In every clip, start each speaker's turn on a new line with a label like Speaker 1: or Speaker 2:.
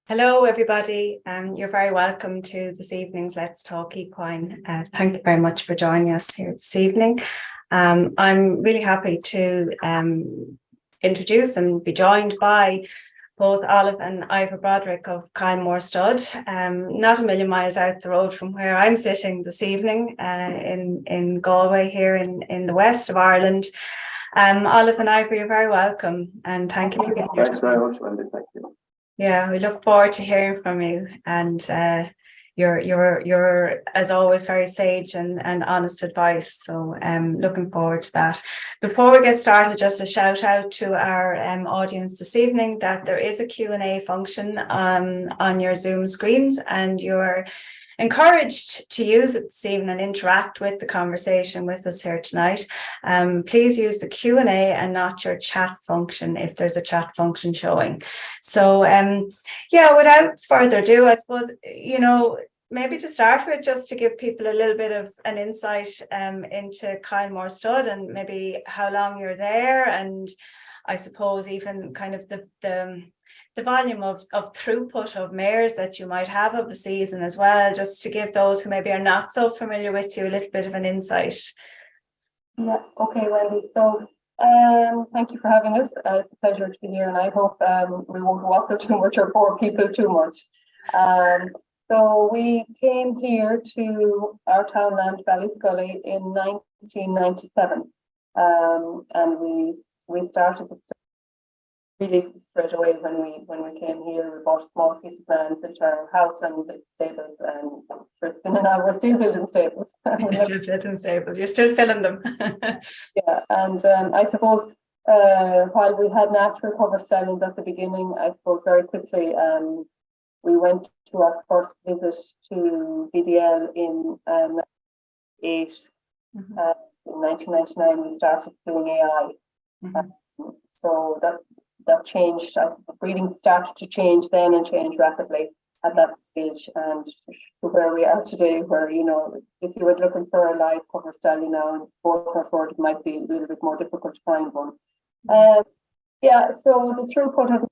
Speaker 1: Hello, everybody. You're very welcome to this evening's Let's Talk Equine. Thank you very much for joining us here this evening. I'm really happy to introduce and be joined by both Olive and Ivor Broderick of Kylemore Stud, not a million miles out the road from where I'm sitting this evening in Galway here in the west of Ireland. Olive and Ivor, you're very welcome, and thank you.
Speaker 2: Thanks very much, Wendy. Thank you.
Speaker 1: Yeah, we look forward to hearing from you, and you're as always very sage and honest advice. So looking forward to that. Before we get started, just a shout out to our audience this evening that there is a Q&A function on your Zoom screens, and you're encouraged to use it this evening and interact with the conversation with us here tonight. Please use the Q&A and not your chat function if there's a chat function showing. So yeah, without further ado, I suppose, maybe to start with, just to give people a little bit of an insight into Kylemore Stud and maybe how long you're there, and I suppose even kind of the volume of throughput of mares that you might have of a season as well, just to give those who maybe are not so familiar with you a little bit of an insight.
Speaker 3: Yeah, okay, Wendy. So thank you for having us. It's a pleasure to be here, and I hope we won't waffle too much or bore people too much. So we came here to our townland, Ballyscully, in 1997, and we started the really straight away when we came here. We bought a small piece of land, built our house and built stables, and it's been an hour. We're still building stables.
Speaker 1: You're still filling them.
Speaker 3: Yeah, and I suppose while we had natural cover stallions at the beginning, I suppose very quickly we went to our first visit to BDL in 1998. In 1999, we started doing AI. So that changed. The breeding started to change then and change rapidly at that stage, and to where we are today, where, if you were looking for a live cover stallion now in sport or sort, it might be a little bit more difficult to find one. Yeah, so the throughput of,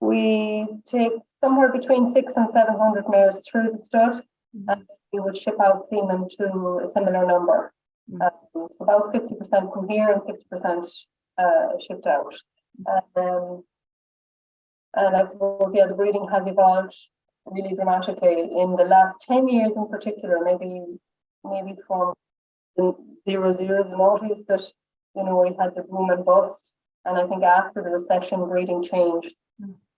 Speaker 3: we take somewhere between 600 and 700 mares through the stud, and we would ship out semen to a similar number. So about 50% from here and 50% shipped out. And I suppose, yeah, the breeding has evolved really dramatically in the last 10 years in particular, maybe from the 00s and 90s that, we had the boom and bust. And I think after the recession, breeding changed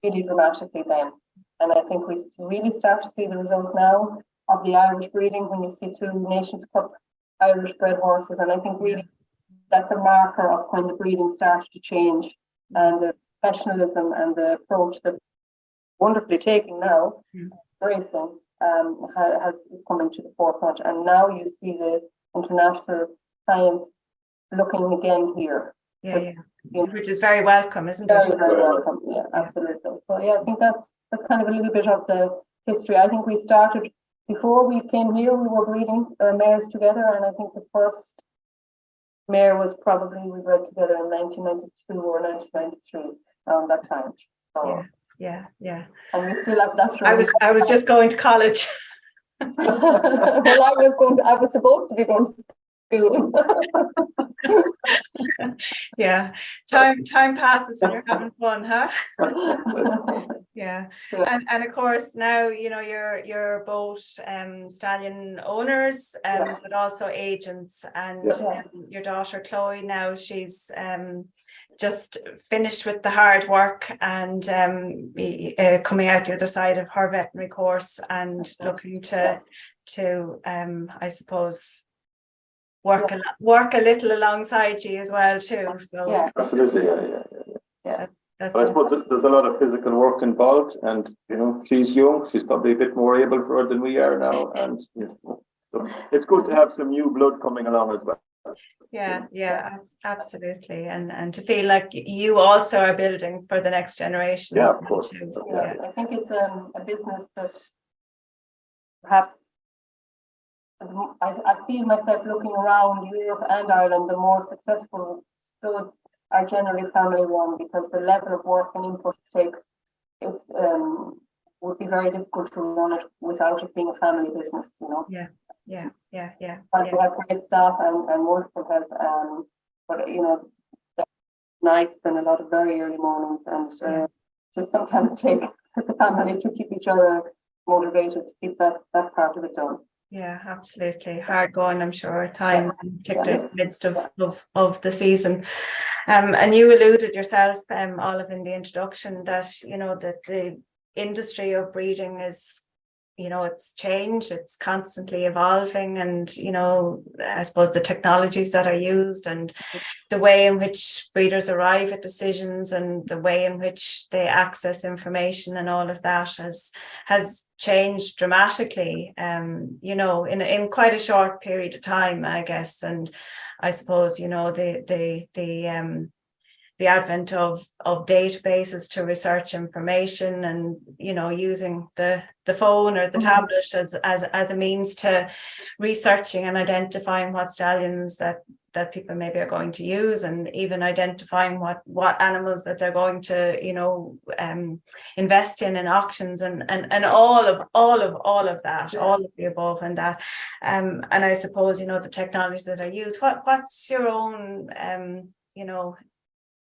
Speaker 3: really dramatically then. And I think we really start to see the result now of the Irish breeding when you see 2 Nations Cup Irish bred horses. And I think really that's a marker of when the breeding started to change, and the professionalism and the approach that wonderfully taking now, racing, has come into the forefront. And now you see the international science looking again here.
Speaker 1: Which is very welcome, isn't
Speaker 3: it?
Speaker 1: Very
Speaker 3: welcome, yeah, absolutely. So yeah, I think that's kind of a little bit of the history. I think we started, before we came here, we were breeding mares together, and I think the first mare was probably, we bred together in 1992 or 1993, around that time. So,
Speaker 1: yeah.
Speaker 3: And we still have that.
Speaker 1: I was just going to college.
Speaker 3: Well, I was supposed to be going to school.
Speaker 1: Yeah, time passes when you're having fun, huh? Yeah. And of course now you're both stallion owners, but also agents, and your daughter Chloe, now she's just finished with the hard work and coming out the other side of her veterinary course and looking to I suppose work a little alongside you as well too. So
Speaker 2: absolutely, yeah. But I suppose there's a lot of physical work involved, and she's young. She's probably a bit more able for it than we are now, and so it's good to have some new blood coming along as well.
Speaker 1: Yeah, absolutely, and to feel like you also are building for the next generation.
Speaker 2: Yeah, of course.
Speaker 3: Yeah, I think it's a business that perhaps I feel myself looking around Europe and Ireland, the more successful studs are generally family run, because the level of work and input takes, it's would be very difficult to run it without it being a family business, you know.
Speaker 1: Yeah.
Speaker 3: But we have great staff and wonderful help, but you know, nights and a lot of very early mornings, and just sometimes take the family to keep each other motivated to keep that part of it done.
Speaker 1: Yeah, absolutely. Hard going, I'm sure, at times, particularly in the midst of the season. And you alluded yourself, Olive, in the introduction that, you know, that the industry of breeding is, you know, it's changed, it's constantly evolving, and, you know, I suppose the technologies that are used and the way in which breeders arrive at decisions and the way in which they access information and all of that has changed dramatically, you know, in quite a short period of time, I guess. And I suppose, you know, the advent of databases to research information, and, you know, using the phone or the tablet as a means to researching and identifying what stallions that people maybe are going to use, and even identifying what animals that they're going to, you know, invest in auctions, and all of that, all of the above, and that, and I suppose, you know, the technologies that are used. What's your own, you know,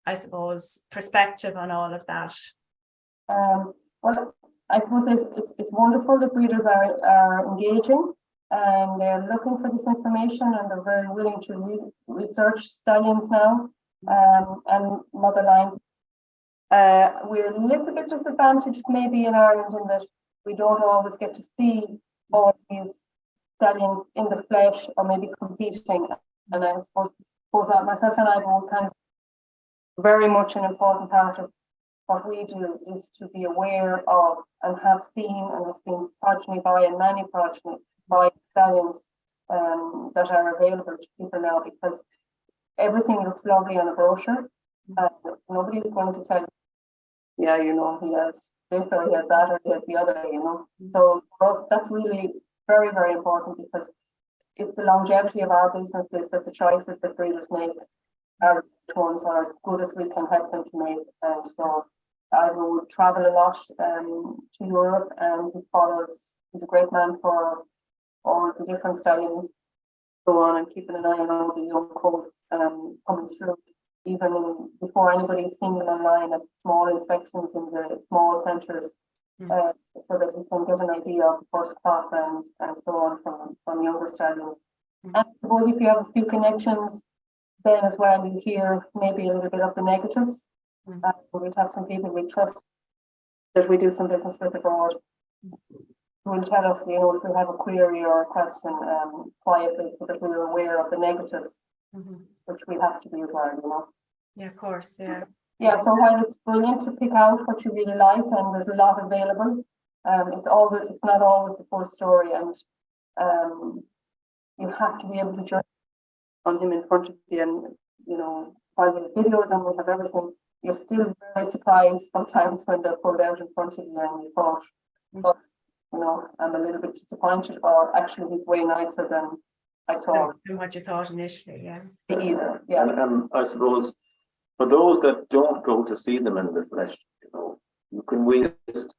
Speaker 1: I suppose, perspective on all of that?
Speaker 3: Well, I suppose it's wonderful that breeders are engaging and they're looking for this information, and they're very willing to research stallions now, and mother lines. We're a little bit disadvantaged maybe in Ireland in that we don't always get to see all these stallions in the flesh or maybe competing. And I suppose that myself and I were kind of very much an important part of what we do is to be aware of and have seen progeny by, and many progeny by stallions that are available to people now, because everything looks lovely on a brochure. Nobody's going to tell you, yeah, you know, he has this or he has that or he has the other, you know. So for us, that's really very, very important, because if the longevity of our business is that the choices that breeders make our ones are as good as we can help them to make. And so I will travel a lot to Europe, and he's a great man for all the different stallions, go on and keeping an eye on all the young colts coming through, even before anybody's seen them online, at small inspections in the small centres, so that we can get an idea of the first crop and so on from younger stallions. And I suppose if you have a few connections, then as well, you hear maybe a little bit of the negatives. We'd have some people we trust that we do some business with abroad who will tell us, you know, if we have a query or a question quietly, so that we're aware of the negatives, which we have to be as well, you know.
Speaker 1: Yeah, of course, yeah.
Speaker 3: Yeah, so while it's brilliant to pick out what you really like, and there's a lot available, it's not always the full story, and you have to be able to judge on him in front of you, and, you know, while we have videos and we have everything, you're still very surprised sometimes when they're pulled out in front of you and you thought, but, you know, I'm a little bit disappointed, or actually he's way nicer than I saw.
Speaker 1: Than what you thought initially, yeah.
Speaker 3: Either, yeah.
Speaker 2: And I suppose for those that don't go to see them in the flesh, you know, you can waste,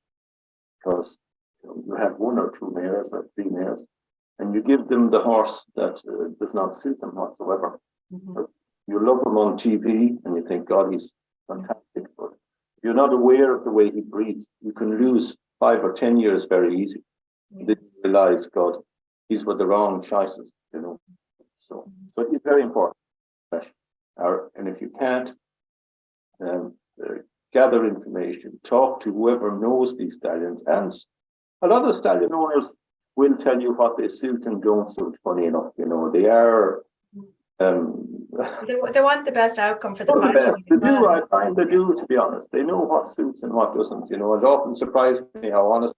Speaker 2: because you have one or two mares or three mares, and you give them the horse that does not suit them whatsoever. You love him on TV and you think, God, he's fantastic, but if you're not aware of the way he breeds, you can lose 5 or 10 years very easy. You didn't realize, God, these were the wrong choices, you know. So it's very important. And if you can't gather information, talk to whoever knows these stallions, and a lot of stallion owners will tell you what they suit and don't suit. Funny enough, you know, they are.
Speaker 1: They want the best outcome for the
Speaker 2: best. They do. I find they do. To be honest, they know what suits and what doesn't. You know, it often surprises me how honest,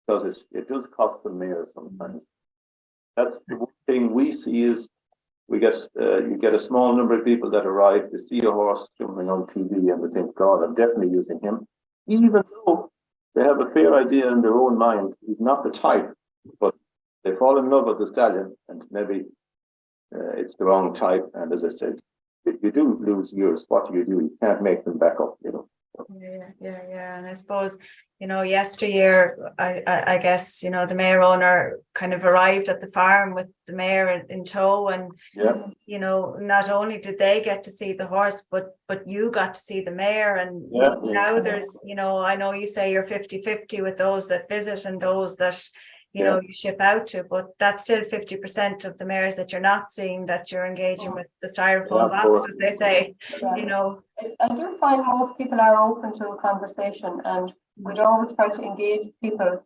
Speaker 2: because it does cost them mares sometimes. That's the one thing we see is you get a small number of people that arrive, they see a horse jumping on TV and they think, God, I'm definitely using him, even though they have a fair idea in their own mind he's not the type, but they fall in love with the stallion, and maybe it's the wrong type. And as I said, if you do lose years, what do? You can't make them back up, you know.
Speaker 1: Yeah. And I suppose, yesteryear, I guess, the mare owner kind of arrived at the farm with the mare in tow, and not only did they get to see the horse, but you got to see the mare. And now there's, I know you say you're 50-50 with those that visit and those that you ship out to, but that's still 50% of the mares that you're not seeing, that you're engaging with the styrofoam box, as they say.
Speaker 3: I do find most people are open to a conversation, and we'd always try to engage people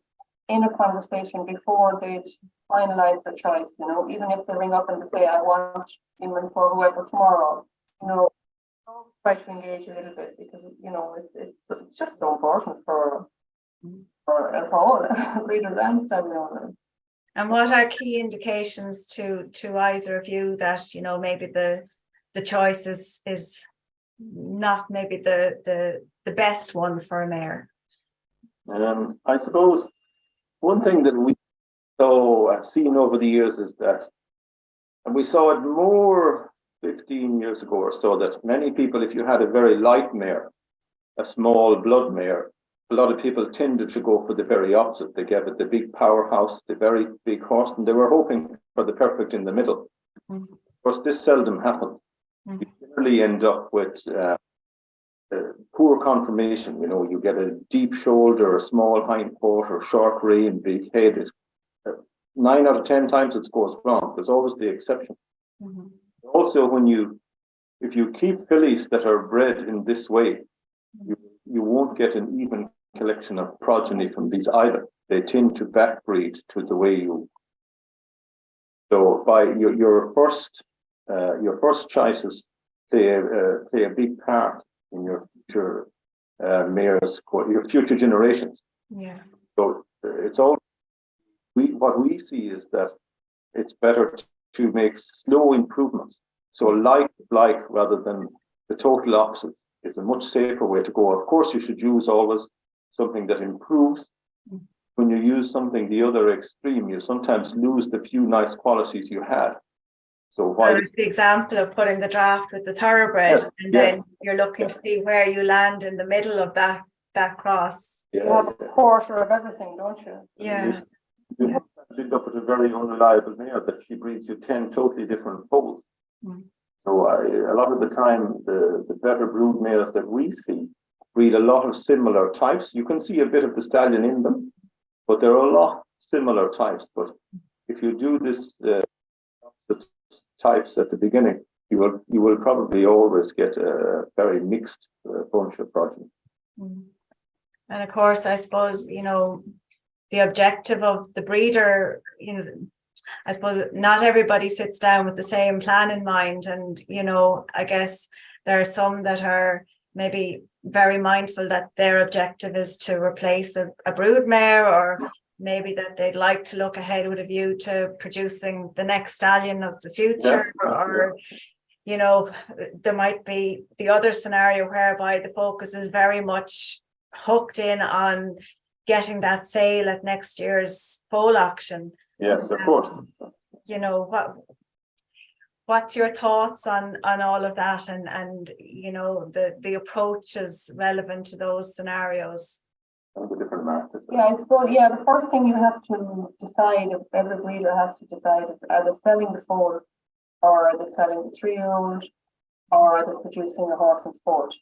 Speaker 3: in a conversation before they'd finalize their choice, even if they ring up and they say, I want him for whoever tomorrow, try to engage a little bit, because it's just so important for us all, breeders and stallion owners.
Speaker 1: And what are key indications to either of you that maybe the choice is not maybe the best one for a mare?
Speaker 2: I suppose one thing that I've seen over the years is that, and we saw it more 15 years ago or so, that many people, if you had a very light mare, a small blood mare, a lot of people tended to go for the very opposite. They gave it the big powerhouse, the very big horse, and they were hoping for the perfect in the middle. Of course, this seldom happened. You generally end up with poor conformation. You get a deep shoulder, a small hind quarter, short rein, big head. 9 out of 10 times it goes wrong. There's always the exception. Also, if you keep fillies that are bred in this way, you won't get an even collection of progeny from these either. They tend to backbreed to the way you. So by your first choices play a big part in your future mares, your future generations. So it's all what we see is that it's better to make slow improvements. So like rather than the total opposites is a much safer way to go. Of course, you should use always something that improves. When you use something the other extreme, you sometimes lose the few nice qualities you had. So why
Speaker 1: the example of putting the draft with the thoroughbred, then you're looking to see where you land in the middle of that cross.
Speaker 3: You have a quarter of everything, don't you?
Speaker 2: You end up with a very unreliable mare that she breeds you 10 totally different foals. So a lot of the time, the better brood mares that we see breed a lot of similar types. You can see a bit of the stallion in them, but there are a lot of similar types. But if you do this the types at the beginning, you will probably always get a very mixed bunch of progeny.
Speaker 1: And of course, I suppose the objective of the breeder, I suppose not everybody sits down with the same plan in mind. And, I guess there are some that are maybe very mindful that their objective is to replace a brood mare, or maybe that they'd like to look ahead with a view to producing the next stallion of the future, or, there might be the other scenario whereby the focus is very much hooked in on getting that sale at next year's foal auction.
Speaker 2: Yes, of course.
Speaker 1: What's your thoughts on all of that, and the approaches relevant to those scenarios?
Speaker 2: The different markets.
Speaker 3: I suppose the first thing you have to decide, if every breeder has to decide, is are they selling the foal, or are they selling the 3-year-old, or are they producing a horse in sport?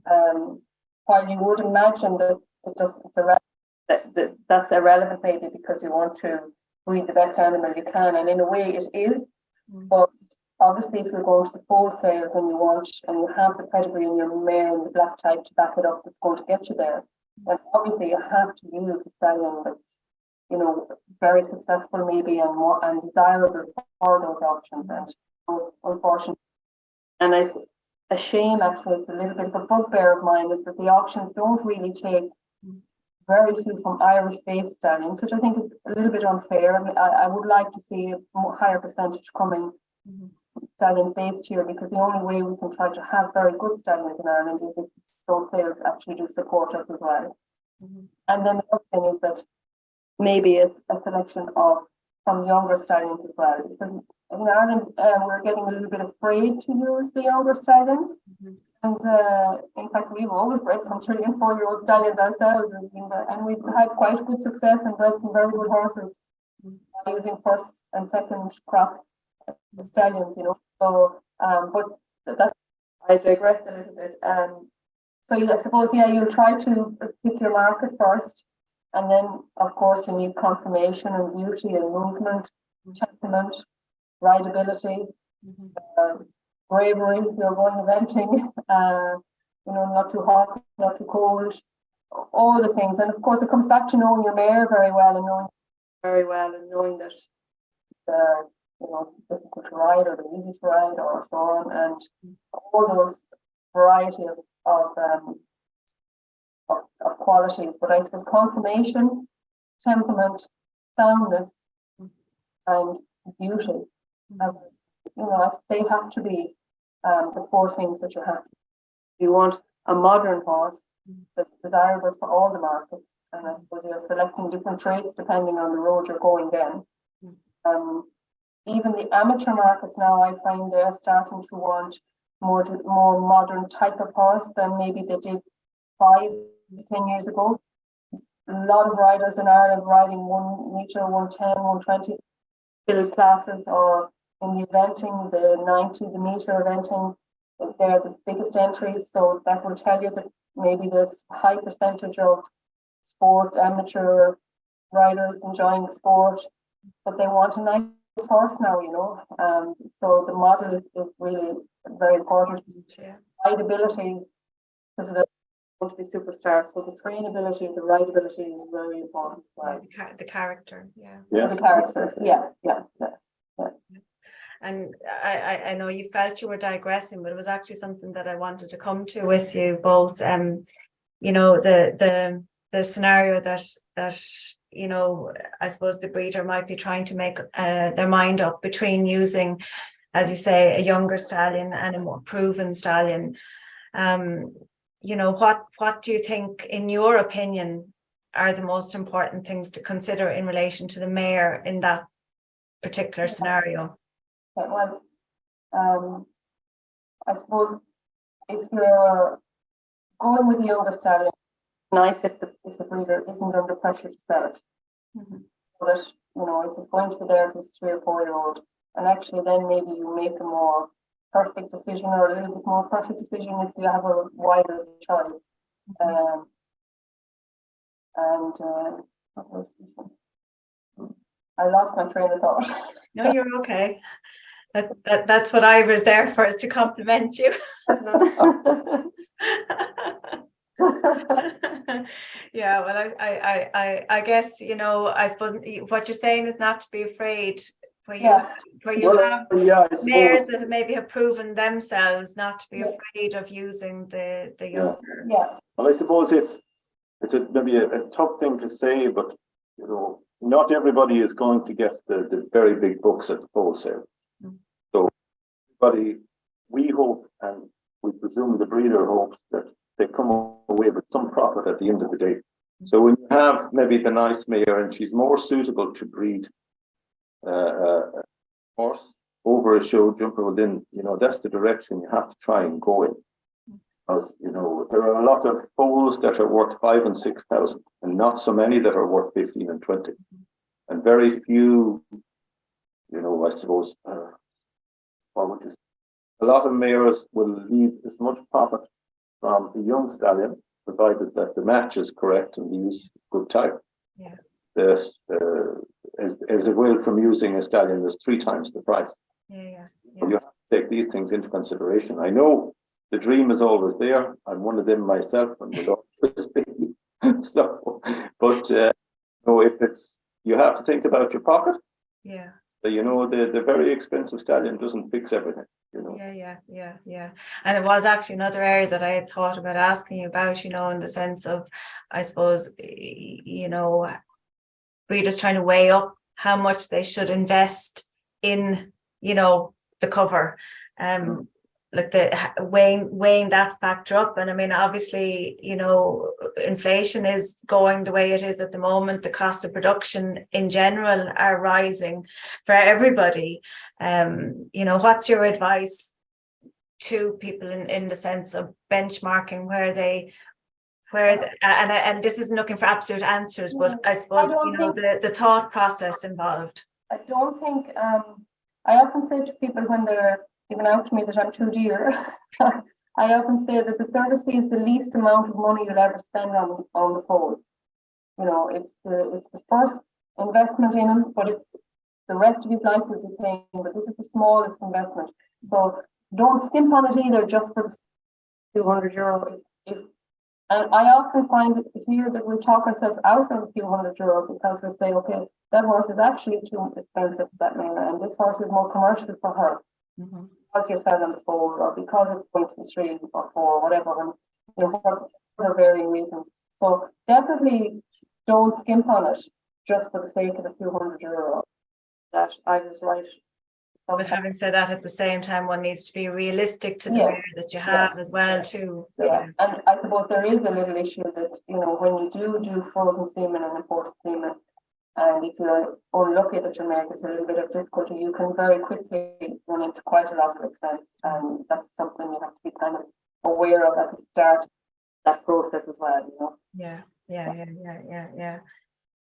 Speaker 3: While you would imagine that that's irrelevant, maybe because you want to breed the best animal you can, and in a way it is. But obviously, if you're going to the foal sales and you have the pedigree in your mare and the black type to back it up, it's going to get you there. And obviously, you have to use a stallion that's very successful, maybe, and desirable for those auctions. And unfortunately, and it's a shame, actually, it's a little bit of a bugbear of mine, is that the auctions don't really take very few from Irish-based stallions, which I think is a little bit unfair. I mean, I would like to see a higher percentage coming stallions based here, because the only way we can try to have very good stallions in Ireland is if those sales actually do support us as well. And then the other thing is that maybe a selection from younger stallions as well, because in Ireland, we're getting a little bit afraid to use the younger stallions. And in fact, we've always bred from 3 and 4-year-old stallions ourselves, and we've had quite good success and bred some very good horses using first and second crop stallions, So, but that I digress a little bit. So I suppose, you'll try to pick your market first, and then of course you need conformation and beauty and movement, temperament, rideability, bravery if you're going eventing, not too hot, not too cold, all the things. And of course it comes back to knowing your mare very well and knowing that difficult to ride or easy to ride or so on, and all those variety of qualities. But I suppose conformation, temperament, soundness, and beauty, they have to be the 4 things that you have. You want a modern horse that's desirable for all the markets, and I suppose you're selecting different traits depending on the road you're going then. Even the amateur markets now, I find they're starting to want more modern type of horse than maybe they did 5-10 years ago. A lot of riders in Ireland riding 1 meter, 110, 120 field classes, or in the eventing, the 90, the meter eventing, they're the biggest entries. So that will tell you that maybe there's a high percentage of sport, amateur riders enjoying sport, but they want a nice horse now, so the model is really very important. Rideability, because they're going to be superstars, so the trainability, the rideability is very important.
Speaker 1: The character,
Speaker 3: the character, yeah.
Speaker 1: And I know you felt you were digressing, but it was actually something that I wanted to come to with you both. The scenario that I suppose the breeder might be trying to make their mind up between using, as you say, a younger stallion and a more proven stallion. What do you think, in your opinion, are the most important things to consider in relation to the mare in that particular scenario?
Speaker 3: Well, I suppose if you're going with the younger stallion, nice if the breeder isn't under pressure to sell it. So that, if it's going to be there if it's 3 or 4-year-old, and actually then maybe you make a more perfect decision, or a little bit more perfect decision if you have a wider choice. What else was it? I lost my train of thought.
Speaker 1: No, you're okay. That's what Ivor's there for, is to compliment you. Yeah, well, I guess, I suppose what you're saying is not to be afraid where you have mares that maybe have proven themselves, not to be afraid of using the younger.
Speaker 2: Well, I suppose it's maybe a tough thing to say, but not everybody is going to get the very big books at the wholesale. So we hope, and we presume the breeder hopes, that they come away with some profit at the end of the day. So when you have maybe the nice mare and she's more suitable to breed horse over a show jumper, well then, that's the direction you have to try and go in. Because, there are a lot of foals that are worth 5,000 and 6,000, and not so many that are worth 15 and 20. And very few, I suppose, a lot of mares will leave as much profit from the young stallion, provided that the match is correct and you use good type. As it will from using a stallion that's 3 times the price. So you have to take these things into consideration. I know the dream is always there. I'm one of them myself, and will always be. So, but if it's, you have to think about your pocket. So, the very expensive stallion doesn't fix everything.
Speaker 1: Yeah. And it was actually another area that I had thought about asking you about, in the sense of, I suppose, breeders trying to weigh up how much they should invest in, the cover. like weighing that factor up. And I mean, obviously, you know, inflation is going the way it is at the moment. The cost of production in general are rising for everybody. You know, what's your advice to people in the sense of benchmarking and this isn't looking for absolute answers, but I suppose, you know, the thought process involved.
Speaker 3: I don't think, I often say to people when they're giving out to me that I'm too dear, I often say that the service fee is the least amount of money you'll ever spend on the foal. You know, it's the first investment in him, but the rest of his life will be paying, but this is the smallest investment. So don't skimp on it either just for the €200. And I often find here that we talk ourselves out of a few €100 because we say, okay, that horse is actually too expensive for that mare, and this horse is more commercial for her because you're selling the foal, or because it's going to be 3 or 4, whatever, and you know, for varying reasons. So definitely don't skimp on it just for the sake of a few €100. That I was right.
Speaker 1: But having said that, at the same time, one needs to be realistic to the mare that you have as well, too.
Speaker 3: Yeah, and I suppose there is a little issue that, you know, when you do frozen semen and imported semen, and if you're unlucky that your mare gets a little bit of difficulty, you can very quickly run into quite a lot of expense, and that's something you have to be kind of aware of at the start of that process as well, you know. Yeah.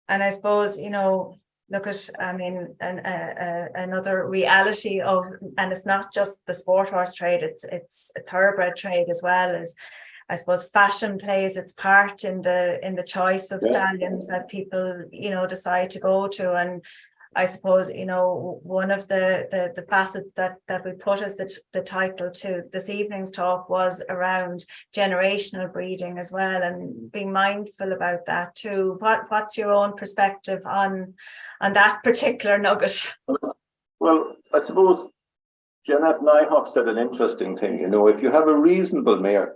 Speaker 1: And I suppose, you know, look at, I mean, another reality of, and it's not just the sport horse trade, it's a thoroughbred trade as well, as I suppose fashion plays its part in the choice of stallions that people, you know, decide to go to. And I suppose, you know, one of the facets that we put as the title to this evening's talk was around generational breeding as well, and being mindful about that too. What's your own perspective on that particular nugget?
Speaker 2: Well, I suppose Janet Nyhoff said an interesting thing. You know, if you have a reasonable mare,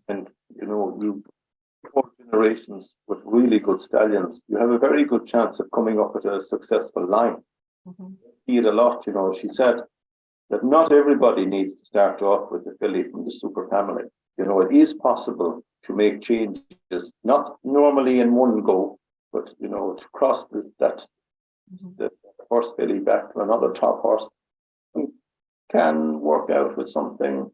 Speaker 2: and you know, you 4 generations with really good stallions, you have a very good chance of coming up with a successful line. See it a lot, you know. She said that not everybody needs to start off with a filly from the super family. You know, it is possible to make changes, not normally in one go, but you know, to cross the first filly back to another top horse can work out with something,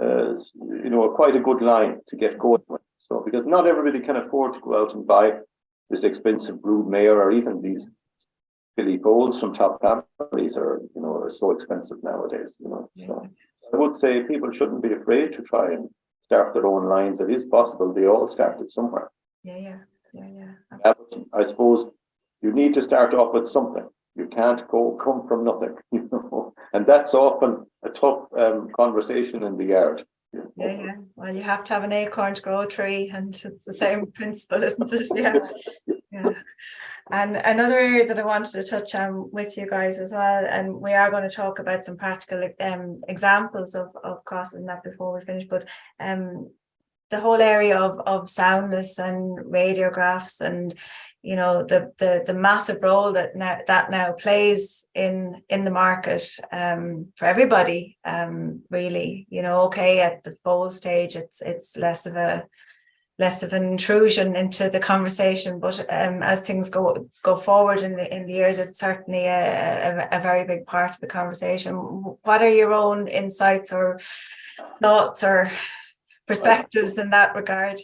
Speaker 2: you know, quite a good line to get going with. So, because not everybody can afford to go out and buy this expensive brood mare, or even these filly foals from top families are, you know, are so expensive nowadays, you know. So I would say people shouldn't be afraid to try and start their own lines. It is possible. They all started somewhere.
Speaker 1: Yeah.
Speaker 2: I suppose you need to start off with something. You can't come from nothing, you know, and that's often a tough conversation in the yard.
Speaker 1: Yeah. Well, you have to have an acorn to grow a tree, and it's the same principle, isn't it? Yeah. And another area that I wanted to touch on with you guys as well, and we are going to talk about some practical examples of crossing that before we finish, but the whole area of soundness and radiographs, and you know, the massive role that now plays in the market for everybody, really. You know, okay, at the foal stage it's less of an intrusion into the conversation, but as things go forward in the years, it's certainly a very big part of the conversation. What are your own insights or thoughts or perspectives in that regard?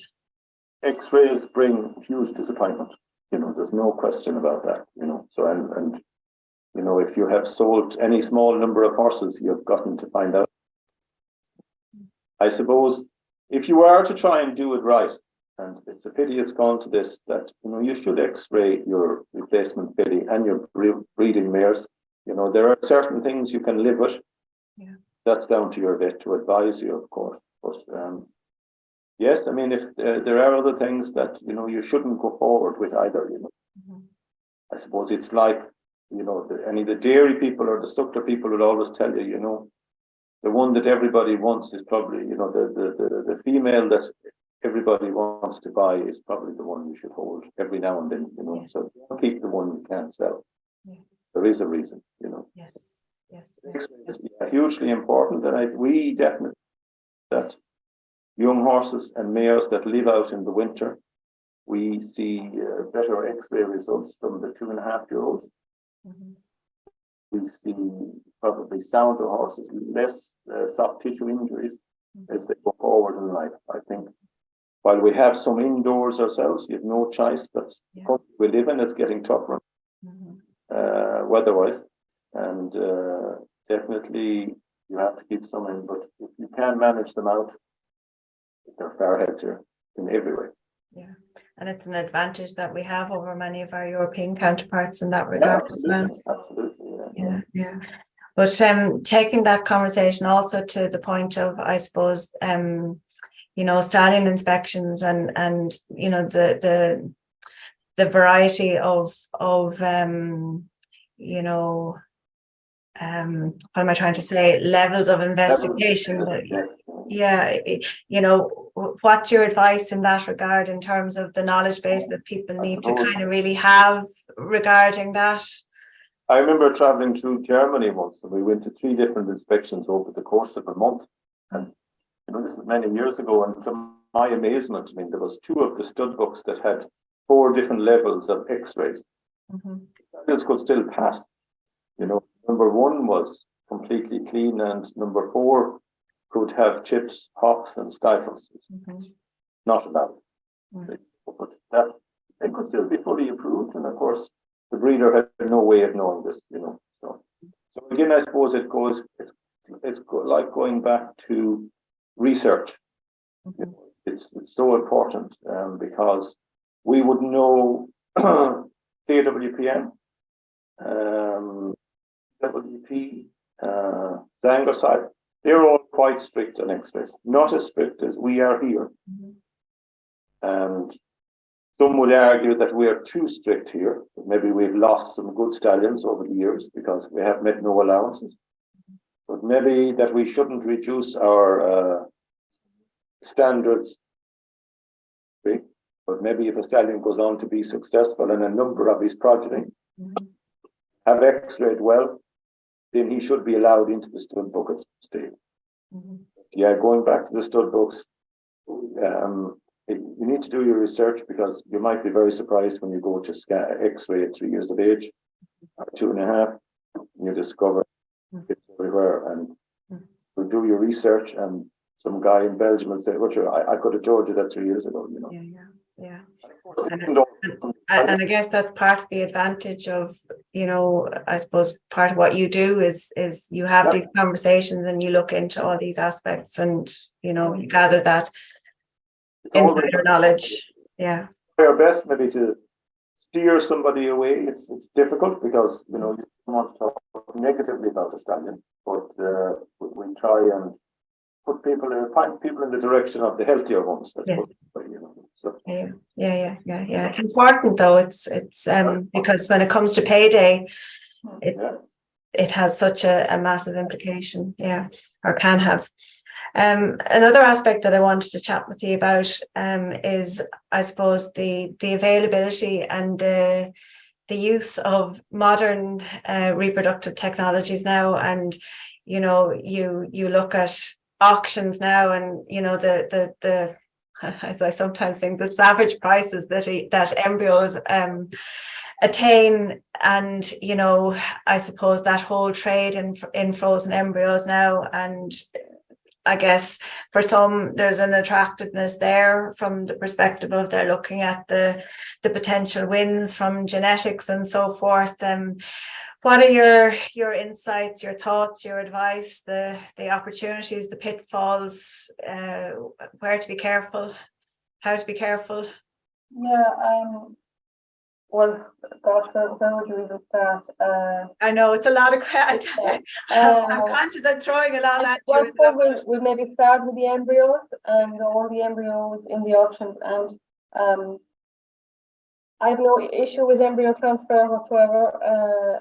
Speaker 2: X-rays bring huge disappointment. You know, there's no question about that, you know. So, and you know, if you have sold any small number of horses, you've gotten to find out. I suppose if you are to try and do it right, and it's a pity it's gone to this, that, you know, you should X-ray your replacement filly and your breeding mares. You know, there are certain things you can live with.
Speaker 1: Yeah.
Speaker 2: That's down to your vet to advise you, of course. But yes, I mean, if there are other things that, you know, you shouldn't go forward with either, you know. I suppose it's like, you know, the dairy people or the suckler people will always tell you, you know, the one that everybody wants is probably, you know, the female that everybody wants to buy is probably the one you should hold every now and then, you know. So don't keep the one you can't sell. There is a reason, you know.
Speaker 1: Yes.
Speaker 2: X-rays are hugely important, and we definitely that young horses and mares that live out in the winter, we see better X-ray results from the 2.5-year-olds. We see probably sounder horses, less soft tissue injuries as they go forward in life. I think while we have some indoors ourselves, you have no choice. That's the country we live in. It's getting tougher weather-wise, and definitely you have to keep some in. But if you can manage them out, they're far healthier in every way.
Speaker 1: Yeah, and it's an advantage that we have over many of our European counterparts in that regard as well.
Speaker 2: Absolutely,
Speaker 1: yeah. But taking that conversation also to the point of, I suppose, stallion inspections and the variety of what am I trying to say, levels of investigation what's your advice in that regard in terms of the knowledge base that people need to kind of really have regarding that?
Speaker 2: I remember traveling through Germany once, and we went to 3 different inspections over the course of a month. And this was many years ago, and to my amazement, there was 2 of the stud books that had 4 different levels of X-rays. This could still pass. Number 1 was completely clean, and number 4 could have chips, hocks, and stifles. Not allowed. But that it could still be fully approved, and of course, the breeder had no way of knowing this. So again, I suppose it's like going back to research. It's so important because we would know KWPN, WP, Zangerside. They're all quite strict on X-rays, not as strict as we are here. And some would argue that we are too strict here. Maybe we've lost some good stallions over the years because we have made no allowances. But maybe that we shouldn't reduce our standards. But maybe if a stallion goes on to be successful in a number of his progeny, have X-rayed well, then he should be allowed into the stud book at some stage. Going back to the stud books, you need to do your research, because you might be very surprised when you go to X-ray at 3 years of age or 2.5, and you discover it's everywhere. And you do your research, and some guy in Belgium will say, "Well, I could have told you that 3 years ago."
Speaker 1: Yeah. And I guess that's part of the advantage of, I suppose part of what you do is you have these conversations and you look into all these aspects, and you gather that insider knowledge. Yeah.
Speaker 2: Our best maybe to steer somebody away. It's difficult because you don't want to talk negatively about a stallion, but we try and point people in the direction of the healthier ones.
Speaker 1: Yeah. It's important though. It's because when it comes to payday, it has such a massive implication. Yeah, or can have. Another aspect that I wanted to chat with you about is, I suppose, the availability and the use of modern reproductive technologies now. And you look at auctions now, and the as I sometimes think, the savage prices that embryos attain, and I suppose that whole trade in frozen embryos now. And I guess for some there's an attractiveness there from the perspective of they're looking at the potential wins from genetics and so forth. What are your insights, your thoughts, your advice, the opportunities, the pitfalls, where to be careful, how to be careful?
Speaker 3: Well, gosh, where would you even start?
Speaker 1: I know it's a lot of questions. I'm conscious I'm throwing a lot at you.
Speaker 3: Well, we'll maybe start with the embryos and all the embryos in the auctions. And I have no issue with embryo transfer whatsoever,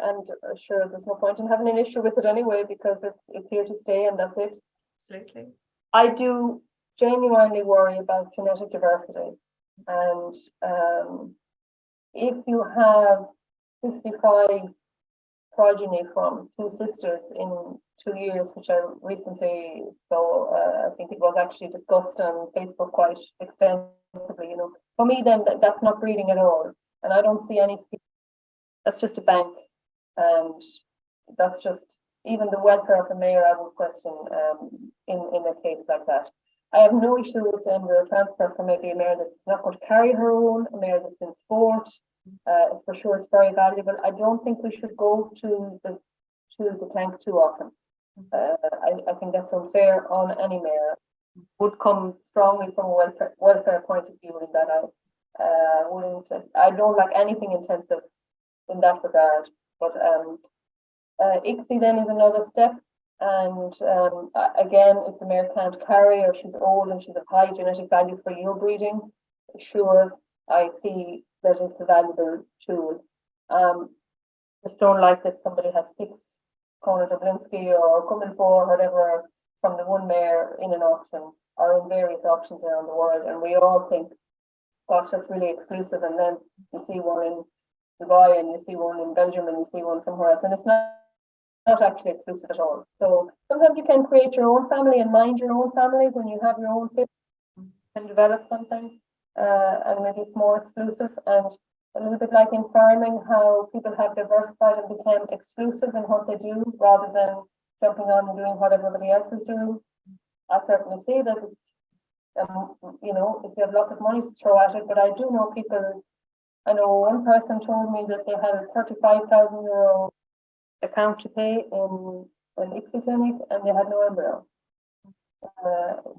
Speaker 3: and sure, there's no point in having an issue with it anyway, because it's here to stay, and that's it.
Speaker 1: Absolutely.
Speaker 3: I do genuinely worry about genetic diversity, and if you have 55 progeny from two sisters in 2 years, which I recently saw. I think it was actually discussed on Facebook quite extensively. You know, for me, then that's not breeding at all, and I don't see any. That's just a bank, and that's just even the welfare of the mare. I would question in a case like that. I have no issue with embryo transfer for maybe a mare that's not going to carry her own, a mare that's in sport. For sure, it's very valuable. I don't think we should go to the tank too often. I think that's unfair on any mare. Would come strongly from a welfare point of view in that I don't like anything intensive in that regard. But ICSI then is another step. And again, if the mare can't carry or she's old and she's of high genetic value for your breeding, sure, I see that it's a valuable tool. Just don't like that somebody has 6 Kona Dublinsky or Cummins or whatever from the one mare in an auction or in various auctions around the world, and we all think, gosh, that's really exclusive, and then you see one in Dubai and you see one in Belgium and you see one somewhere else, and it's not actually exclusive at all. So sometimes you can create your own family and mind your own family when you have your own fit and develop something, and maybe it's more exclusive. And a little bit like in farming, how people have diversified and become exclusive in what they do rather than jumping on and doing what everybody else is doing. I certainly see that it's, you know, if you have lots of money to throw at it, but I do know people. I know one person told me that they had a €35,000 account to pay in an ICSI clinic and they had no embryo.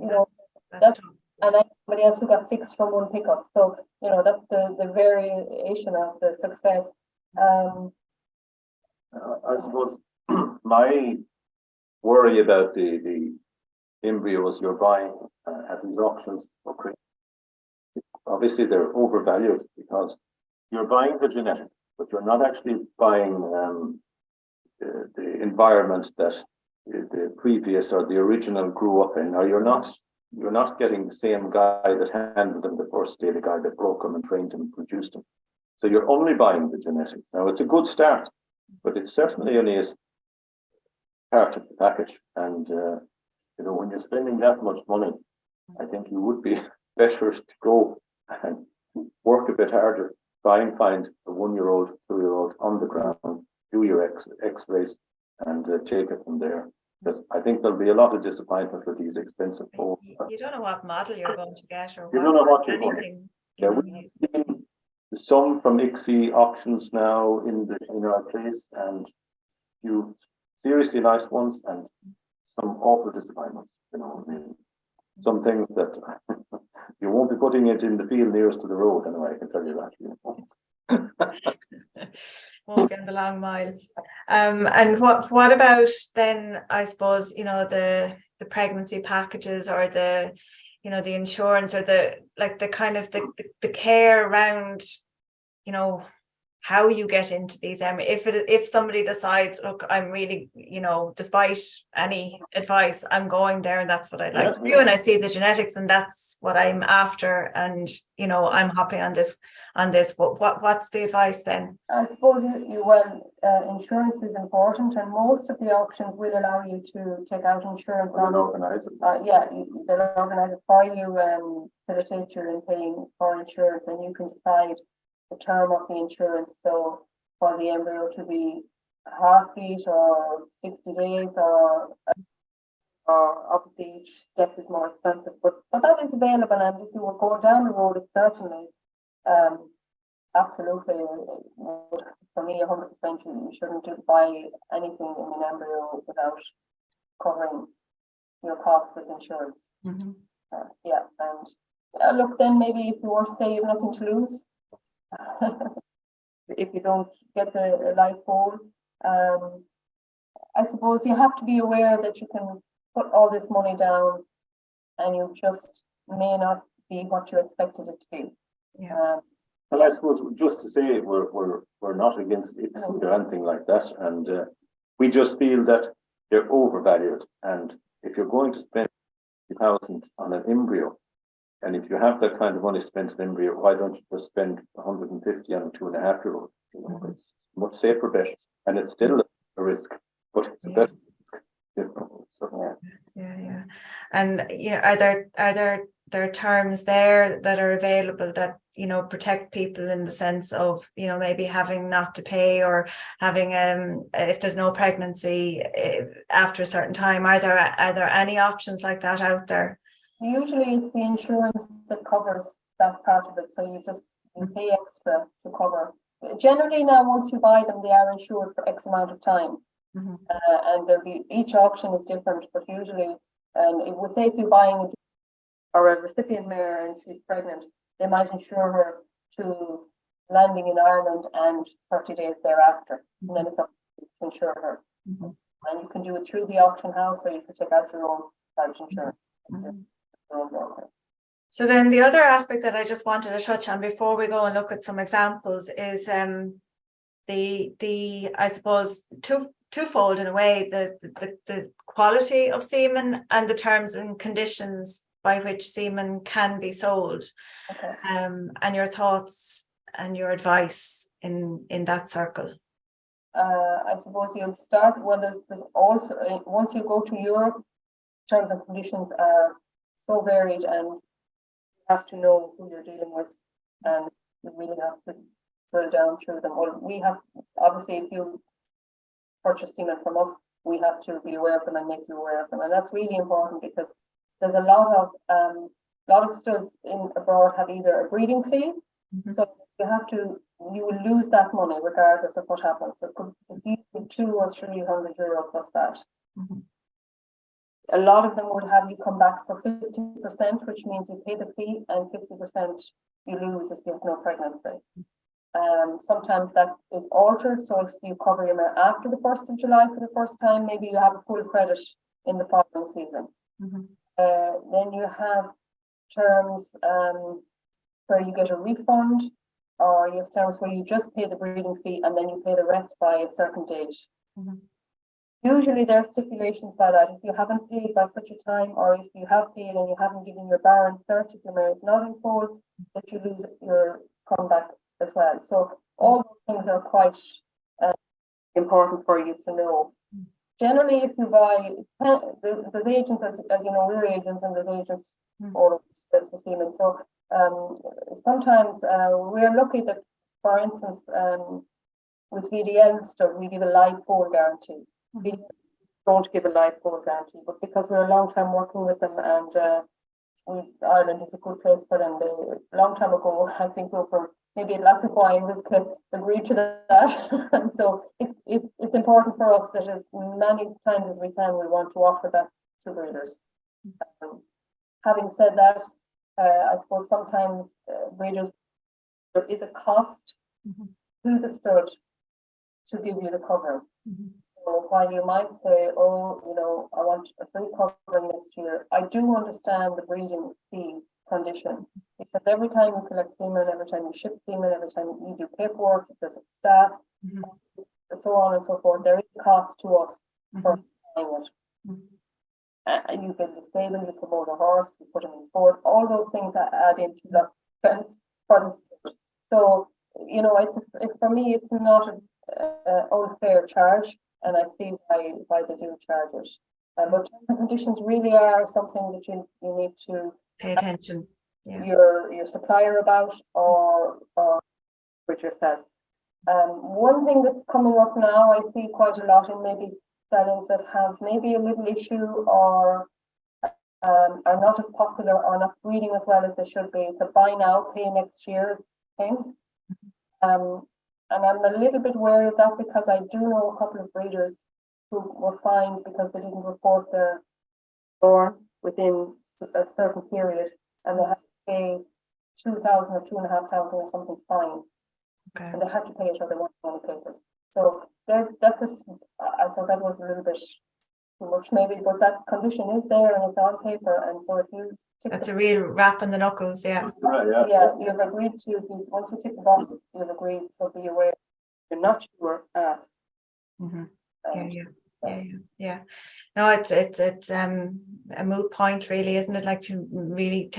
Speaker 3: You know, that's and I somebody else who got 6 from one pickup. So, you know, that's the variation of the success.
Speaker 2: I suppose my worry about the embryos you're buying at these auctions, okay, obviously they're overvalued because you're buying the genetics, but you're not actually buying the environment that the previous or the original grew up in, or you're not getting the same guy that handled them the first day, the guy that broke them and trained them and produced them. So you're only buying the genetics. Now it's a good start, but it's certainly only a part of the package. And you know, when you're spending that much money, I think you would be better to go and work a bit harder, try and find a 1-year-old, 2-year-old on the ground, do your X-rays, and take it from there. Because I think there'll be a lot of disappointment with these expensive phones.
Speaker 1: You don't know what model you're going to get, or
Speaker 2: you don't know what you're going to
Speaker 1: anything.
Speaker 2: Yeah, we've seen some from ICSI auctions now in our place, and few seriously nice ones, and some awful disappointments. You know, I mean, some things that you won't be putting it in the field nearest to the road. Anyway, I can tell you that. You know.
Speaker 1: Won't be on the long mile. And what about then? I suppose, you know, the pregnancy packages, or the, you know, the insurance, or the kind of the care around, you know, how you get into these. If somebody decides, look, I'm really, you know, despite any advice, I'm going there and that's what I'd like to do, and I see the genetics and that's what I'm after, and you know, I'm happy on this. What's the advice then?
Speaker 3: I suppose insurance is important, and most of the auctions will allow you to take out insurance.
Speaker 2: They'll organise it.
Speaker 3: They'll organise it for you, facilitate you in paying for insurance, and you can decide the term of the insurance. So for the embryo to be a heartbeat or 60 days, or obviously each step is more expensive, but that is available, and if you were going down the road, it's certainly absolutely, for me, 100%, you shouldn't buy anything in an embryo without covering your costs with insurance.
Speaker 1: Mm-hmm.
Speaker 3: And look, then maybe if you want to say you have nothing to lose, if you don't get the live pole, I suppose you have to be aware that you can put all this money down and you just may not be what you expected it to be.
Speaker 1: Yeah.
Speaker 2: Well, I suppose just to say we're not against ICSI or anything like that, and we just feel that they're overvalued. And if you're going to spend 50,000 on an embryo, and if you have that kind of money spent on embryo, why don't you just spend 150 on a 2.5-year-old? You know, it's a much safer bet and it's still a risk, but it's a better risk. So,
Speaker 1: yeah. And are there terms there that are available that protect people in the sense of maybe having not to pay, or having if there's no pregnancy after a certain time? Are there any options like that out there?
Speaker 3: Usually it's the insurance that covers that part of it, so you pay extra to cover. Generally now, once you buy them, they are insured for X amount of time. And each auction is different, but usually, and it would say if you're buying or a recipient mare and she's pregnant, they might insure her to landing in Ireland and 30 days thereafter, and then it's up to insure her. And you can do it through the auction house, or you can take out your own private insurance.
Speaker 1: So then the other aspect that I just wanted to touch on before we go and look at some examples is the I suppose twofold in a way, the quality of semen and the terms and conditions by which semen can be sold.
Speaker 3: Okay.
Speaker 1: And your thoughts and your advice in that circle.
Speaker 3: I suppose you'll start, well, there's also, once you go to Europe, terms and conditions are so varied, and you have to know who you're dealing with, and you really have to drill down through them. Well, we have, obviously, if you purchase semen from us, we have to be aware of them and make you aware of them, and that's really important, because there's a lot of studs in abroad have either a breeding fee, so you will lose that money regardless of what happens. So it could be 200 or 300 euro plus that. A lot of them would have you come back for 50%, which means you pay the fee and 50% you lose if you have no pregnancy. Sometimes that is altered, so if you cover your mare after the 1st of July for the first time, maybe you have a full credit in the following season. Then you have terms where you get a refund, or you have terms where you just pay the breeding fee and then you pay the rest by a certain date. Usually there are stipulations by that. If you haven't paid by such a time, or if you have paid and you haven't given your Baron cert, if your mare is not in full, that you lose your comeback as well. So all those things are quite important for you to know. Generally, if you buy, there's agents, as you know, we're agents, and there's agents all over the place for semen. So sometimes we're lucky that, for instance, with VDL stuff, we give a live foal guarantee. We don't give a live foal guarantee, but because we're a long time working with them, and Ireland is a good place for them. They, a long time ago, I think over maybe a glass of wine, we could agree to that. And so it's important for us that as many times as we can, we want to offer that to breeders. Having said that, I suppose sometimes breeders, there is a cost to the stud to give you the cover. So while you might say, oh, I want a free covering next year, I do understand the breeding fee condition, because every time you collect semen, every time you ship semen, every time you do paperwork, there's staff, and so on and so forth, there is a cost to us for buying it. And you build the stable, you promote a horse, you put him in sport, all those things that add into that expense for the sport. So, for me, it's not an unfair charge, and I see why they do charge it. But terms and conditions really are something that you need to
Speaker 1: pay attention.
Speaker 3: Your supplier about, or with yourself. One thing that's coming up now, I see quite a lot in maybe stallions that have maybe a little issue, or are not as popular, or not breeding as well as they should be. It's a buy now, pay next year thing. And I'm a little bit wary of that, because I do know a couple of breeders who were fined because they didn't report their born within a certain period, and they had to pay 2,000 or 2,500 or something fine. And they had to pay it, or they weren't on the papers. So I thought that was a little bit too much maybe, but that condition is there and it's on paper, and so if you
Speaker 1: that's a real rap on the knuckles,
Speaker 3: you've agreed to, once you tick the box, you've agreed, so be aware. You're not sure, ask.
Speaker 1: Yeah. No, it's a moot point, really, isn't it? Like, to really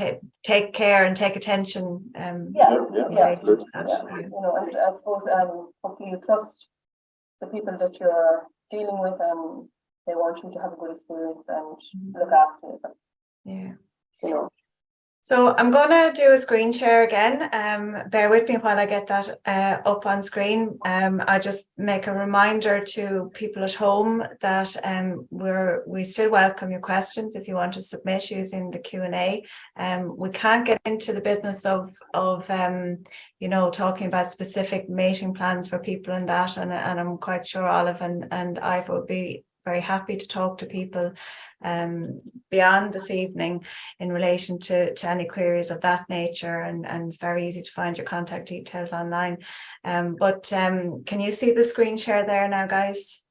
Speaker 1: take care and take attention.
Speaker 3: And I suppose hopefully you trust the people that you're dealing with, and they want you to have a good experience and look after you.
Speaker 1: Yeah.
Speaker 3: You know.
Speaker 1: So I'm going to do a screen share again. Bear with me while I get that up on screen. I just make a reminder to people at home that we still welcome your questions if you want to submit using the Q&A. We can't get into the business of you know, talking about specific mating plans for people and that, and I'm quite sure Olive and Ivor will be very happy to talk to people beyond this evening in relation to any queries of that nature, and it's very easy to find your contact details online. But can you see the screen share there now, guys?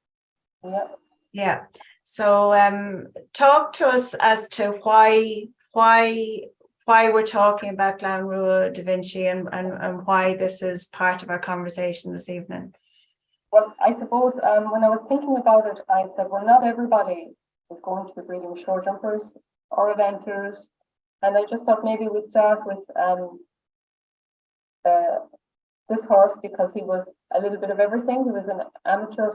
Speaker 1: Yeah. So talk to us as to why we're talking about Glanrua da Vinci and why this is part of our conversation this evening.
Speaker 3: Well, I suppose when I was thinking about it, I said, well, not everybody is going to be breeding show jumpers or eventers. And I just thought maybe we'd start with this horse, because he was a little bit of everything. He was an amateur,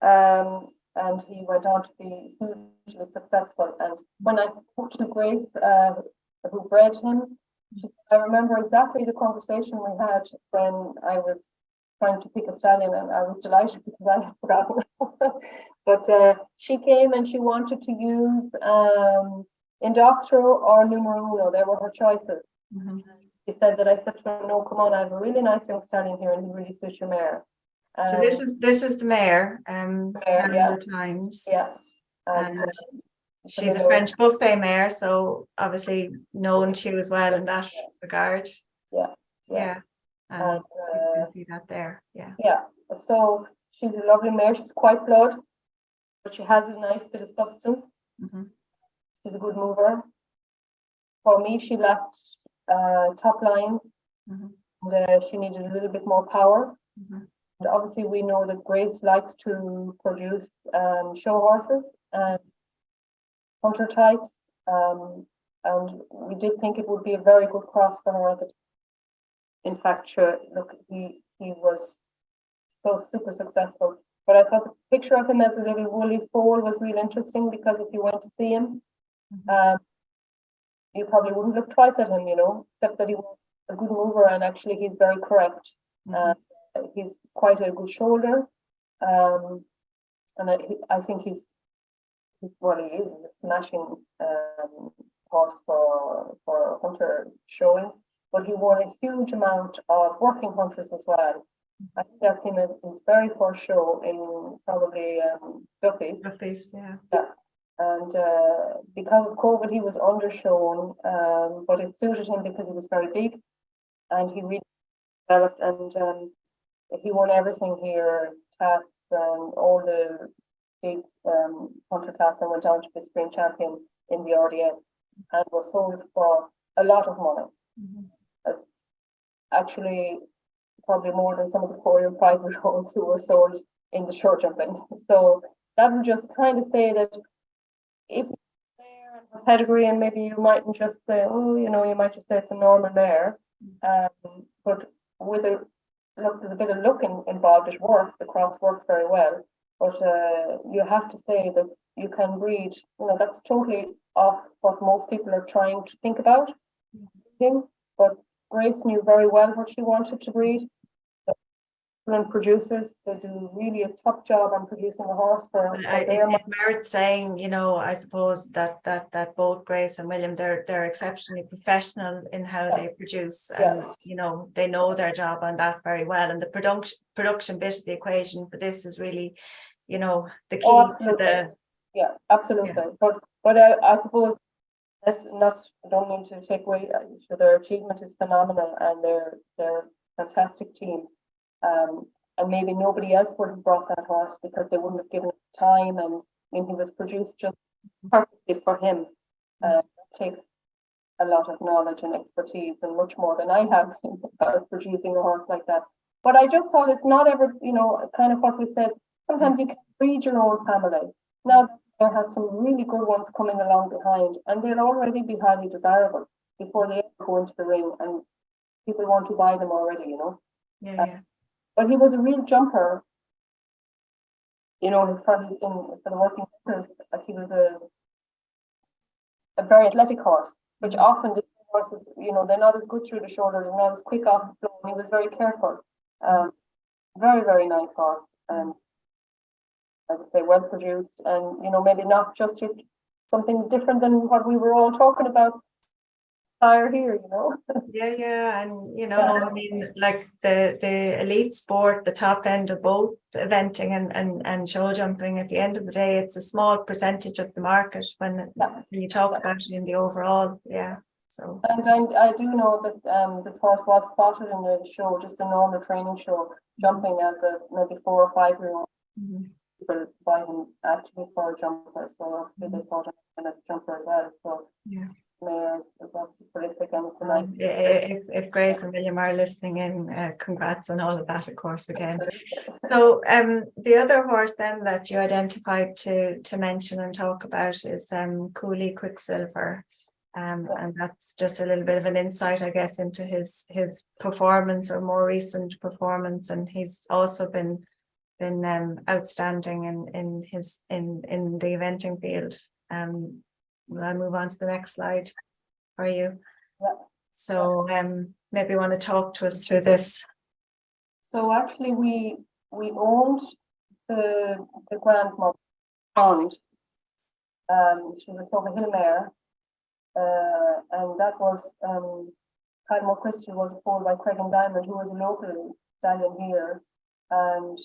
Speaker 3: and he went on to be hugely successful. And when I spoke to Grace, who bred him, I remember exactly the conversation we had when I was trying to pick a stallion, and I was delighted because I had forgotten. But she came and she wanted to use Indoctro or Numero Uno. They were her choices. She said that. I said to her, no, come on, I have a really nice young stallion here and he really suits your mare.
Speaker 1: So this is the mare,
Speaker 3: yeah.
Speaker 1: Times.
Speaker 3: Yeah.
Speaker 1: And she's a French buffet mare, so obviously known to you as well in that regard.
Speaker 3: Yeah.
Speaker 1: And you can see that there.
Speaker 3: Yeah. So she's a lovely mare. She's quite blood, but she has a nice bit of substance. She's a good mover. For me, she lacked top line, and she needed a little bit more power. And obviously, we know that Grace likes to produce show horses and hunter types, and we did think it would be a very good cross for her at the time. In fact, sure, look, he was so super successful. But I thought the picture of him as a little woolly foal was really interesting, because if you went to see him, you probably wouldn't look twice at him, you know, except that he was a good mover, and actually he's very correct. He's quite a good shoulder, and I think he's what he is, a smashing horse for hunter showing. But he won a huge amount of working hunters as well. I think that's him in his very first show in probably Duffy's. Yeah. And because of COVID, he was undershown, but it suited him because he was very big, and he really developed, and he won everything here, tats and all the big hunter class, and went on to be spring champion in the RDS, and was sold for a lot of money. As actually probably more than some of the 4 and 5 year olds who were sold in the short jumping. So that would just kind of say that if you're there and her pedigree, and maybe you mightn't just say, oh, you know, you might just say it's a normal mare, but with a look, there's a bit of look involved. It worked. The cross worked very well, but you have to say that you can breed. You know, that's totally off what most people are trying to think about. But Grace knew very well what she wanted to breed. And producers, they do really a top job on producing a horse for their
Speaker 1: it merits saying, you know, I suppose that both Grace and William, they're exceptionally professional in how they produce, and you know, they know their job on that very well, and the production bit of the equation for this is really, you know, the key to the
Speaker 3: absolutely. But I suppose that's not, I don't mean to take away, their achievement is phenomenal, and they're a fantastic team. And maybe nobody else would have brought that horse because they wouldn't have given it time. And I mean, he was produced just perfectly for him. It takes a lot of knowledge and expertise, and much more than I have about producing a horse like that. But I just thought it's not ever, you know, kind of what we said. Sometimes you can breed your own family. Now there has some really good ones coming along behind, and they'll already be highly desirable before they ever go into the ring, and people want to buy them already, you know.
Speaker 1: Yeah.
Speaker 3: But he was a real jumper, you know, for the working horses, like he was a very athletic horse, which often the horses, you know, they're not as good through the shoulders, they're not as quick off the floor. And he was very careful. Very, very nice horse, and I would say well produced, and you know, maybe not just something different than what we were all talking about here, you know.
Speaker 1: Yeah, and you know, I mean, like the elite sport, the top end of both eventing and show jumping, at the end of the day, it's a small percentage of the market when you talk about it in the overall, So.
Speaker 3: And I do know that this horse was spotted in the show, just a normal training show, jumping as a maybe 4 or 5 year old. People buy him actually for a jumper, so obviously they thought of him as a jumper as well. So mare is obviously prolific, and it's a nice.
Speaker 1: If Grace and William are listening in, congrats on all of that, of course, again. So the other horse then that you identified to mention and talk about is Cooley Quicksilver. And that's just a little bit of an insight, I guess, into his performance or more recent performance, and he's also been outstanding in the eventing field. Will I move on to the next slide for you?
Speaker 3: Yeah.
Speaker 1: So maybe you want to talk to us through this.
Speaker 3: So actually we owned the grandmother pond. She was a Clover Hill mare. And that was Kylemore Crystal was foaled by Craig and Diamond, who was a local stallion here, and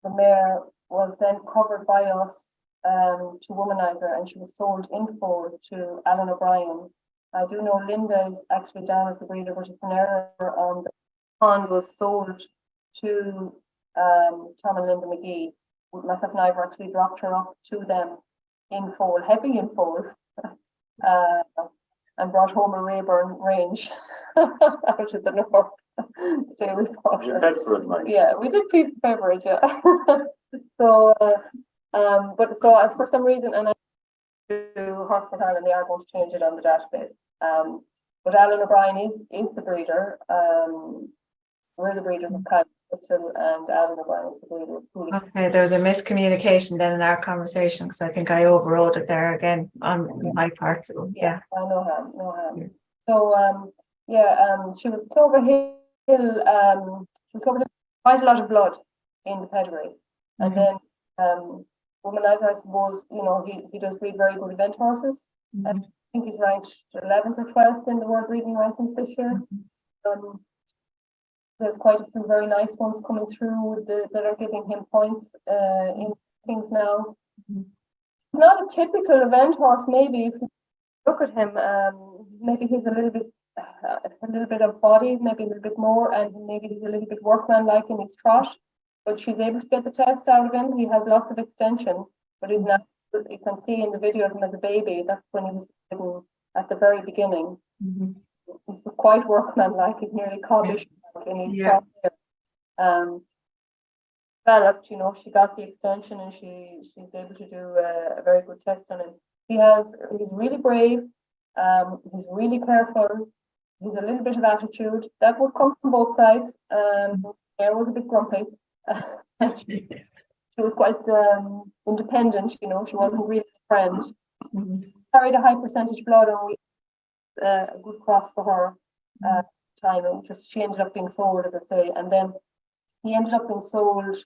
Speaker 3: the mare was then covered by us to Womanizer, and she was sold in foal to Alan O'Brien. I do know Linda is actually down as the breeder, but it's an error on the pond was sold to Tom and Linda McGee. Myself and Ivor actually dropped her up to them in foal, heavy in foal. And brought home a Rayburn range out of the north. Yeah, we did Pete's Beverage, So, for some reason, and I do Horseman Ireland, they are going to change it on the database. But Alan O'Brien is the breeder. We're the breeders of Kylemore Crystal, and Alan O'Brien is the breeder of Cooley.
Speaker 1: Okay, there was a miscommunication then in our conversation, because I think I overrode it there again on my part. So,
Speaker 3: no harm. So she was Clover Hill. Quite a lot of blood in the pedigree, and then Womanizer, I suppose, you know, he does breed very good event horses. I think he's ranked 11th or 12th in the world breeding rankings this year. There's quite a few very nice ones coming through that are giving him points in things now. It's not a typical event horse. Maybe if you look at him, maybe he's a little bit of body, maybe a little bit more, and maybe he's a little bit workmanlike in his trot. But she's able to get the test out of him. He has lots of extension, but he's not. You can see in the video of him as a baby. That's when he was given at the very beginning. He's quite workmanlike. He's nearly cobbish in his trot. Developed, you know, she got the extension, and she's able to do a very good test on him. He's really brave. He's really careful. He's a little bit of attitude that would come from both sides. Mare was a bit grumpy. She was quite independent, you know. She wasn't really a friend. Carried a high percentage blood, and a good cross for her time. And just she ended up being sold, as I say, and then he ended up being sold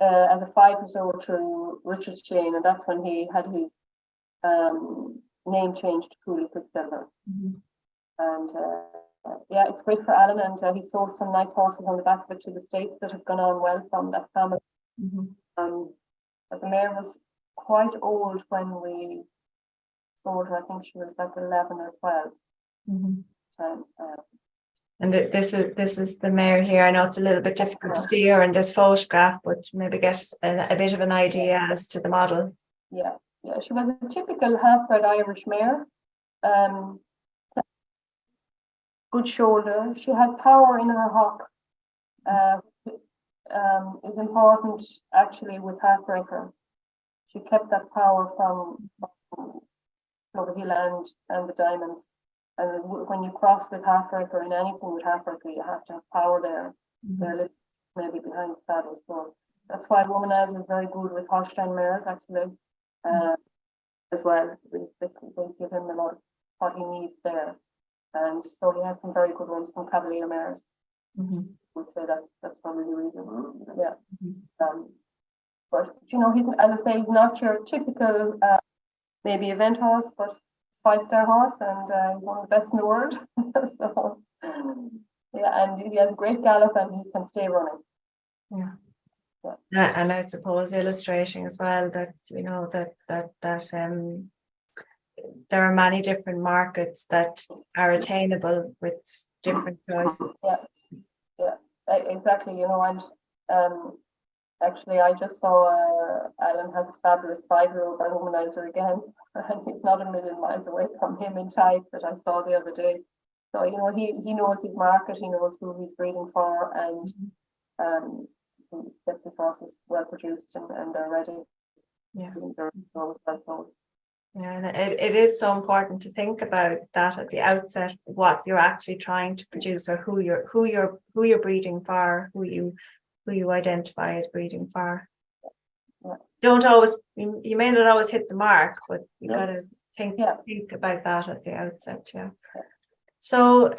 Speaker 3: as a 5-year-old through Richard's Chain, and that's when he had his name changed to Cooley Quicksilver. And it's great for Alan, and he sold some nice horses on the back of it to the States that have gone on well from that family. But the mare was quite old when we sold her. I think she was like 11 or 12.
Speaker 1: And this is the mare here. I know it's a little bit difficult to see her in this photograph, but maybe get a bit of an idea as to the model.
Speaker 3: Yeah, she was a typical half-bred Irish mare. Good shoulder. She had power in her hock. Is important actually with Heartbreaker. She kept that power from Clover Hill and the Diamonds. And when you cross with Heartbreaker in anything with Heartbreaker, you have to have power there. They're a little maybe behind the saddle. So That's why Womanizer is very good with Holstein mares, actually, as well. They give him a lot of what he needs there. And so he has some very good ones from Cavalier mares. I would say that's probably the reason. Yeah. But he's, as I say, he's not your typical maybe event horse, but 5-star horse, and one of the best in the world. So yeah, and he has a great gallop, and he can stay running.
Speaker 1: Yeah. And I suppose illustrating as well that there are many different markets that are attainable with different choices.
Speaker 3: Yeah, exactly. And actually, I just saw Alan has a fabulous 5-year-old by Womanizer again, and he's not a million miles away from him in type that I saw the other day. So he knows his market, he knows who he's breeding for, and he gets his horses well produced and they're ready.
Speaker 1: Yeah.
Speaker 3: They're well sold.
Speaker 1: Yeah, and it is so important to think about that at the outset, what you're actually trying to produce, or who you're breeding for, who you identify as breeding for.
Speaker 3: Yeah.
Speaker 1: Don't always, you may not always hit the mark, but you got to think about that at the outset. Yeah. So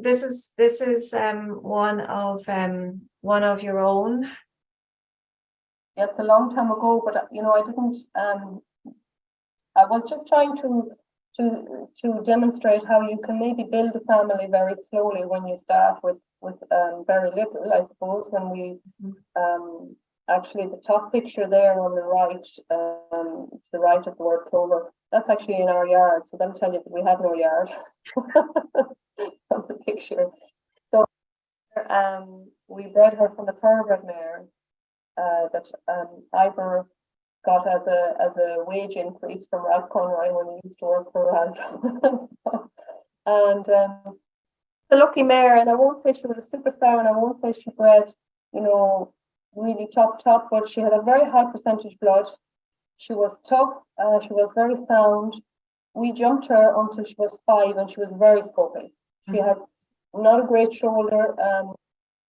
Speaker 1: this is one of your own.
Speaker 3: Yes, a long time ago, but I didn't. I was just trying to demonstrate how you can maybe build a family very slowly when you start with very little. I suppose when we actually the top picture there on the right, to the right of the word clover, that's actually in our yard. So that'll tell you that we had no yard from the picture. So we bred her from a thoroughbred mare that Ivor got as a wage increase from Ralph Conroy when he used to work for Ralph. And a lucky mare, and I won't say she was a superstar, and I won't say she bred, really top, but she had a very high percentage blood. She was tough, she was very sound. We jumped her until she was 5, and she was very scopy. She had not a great shoulder, a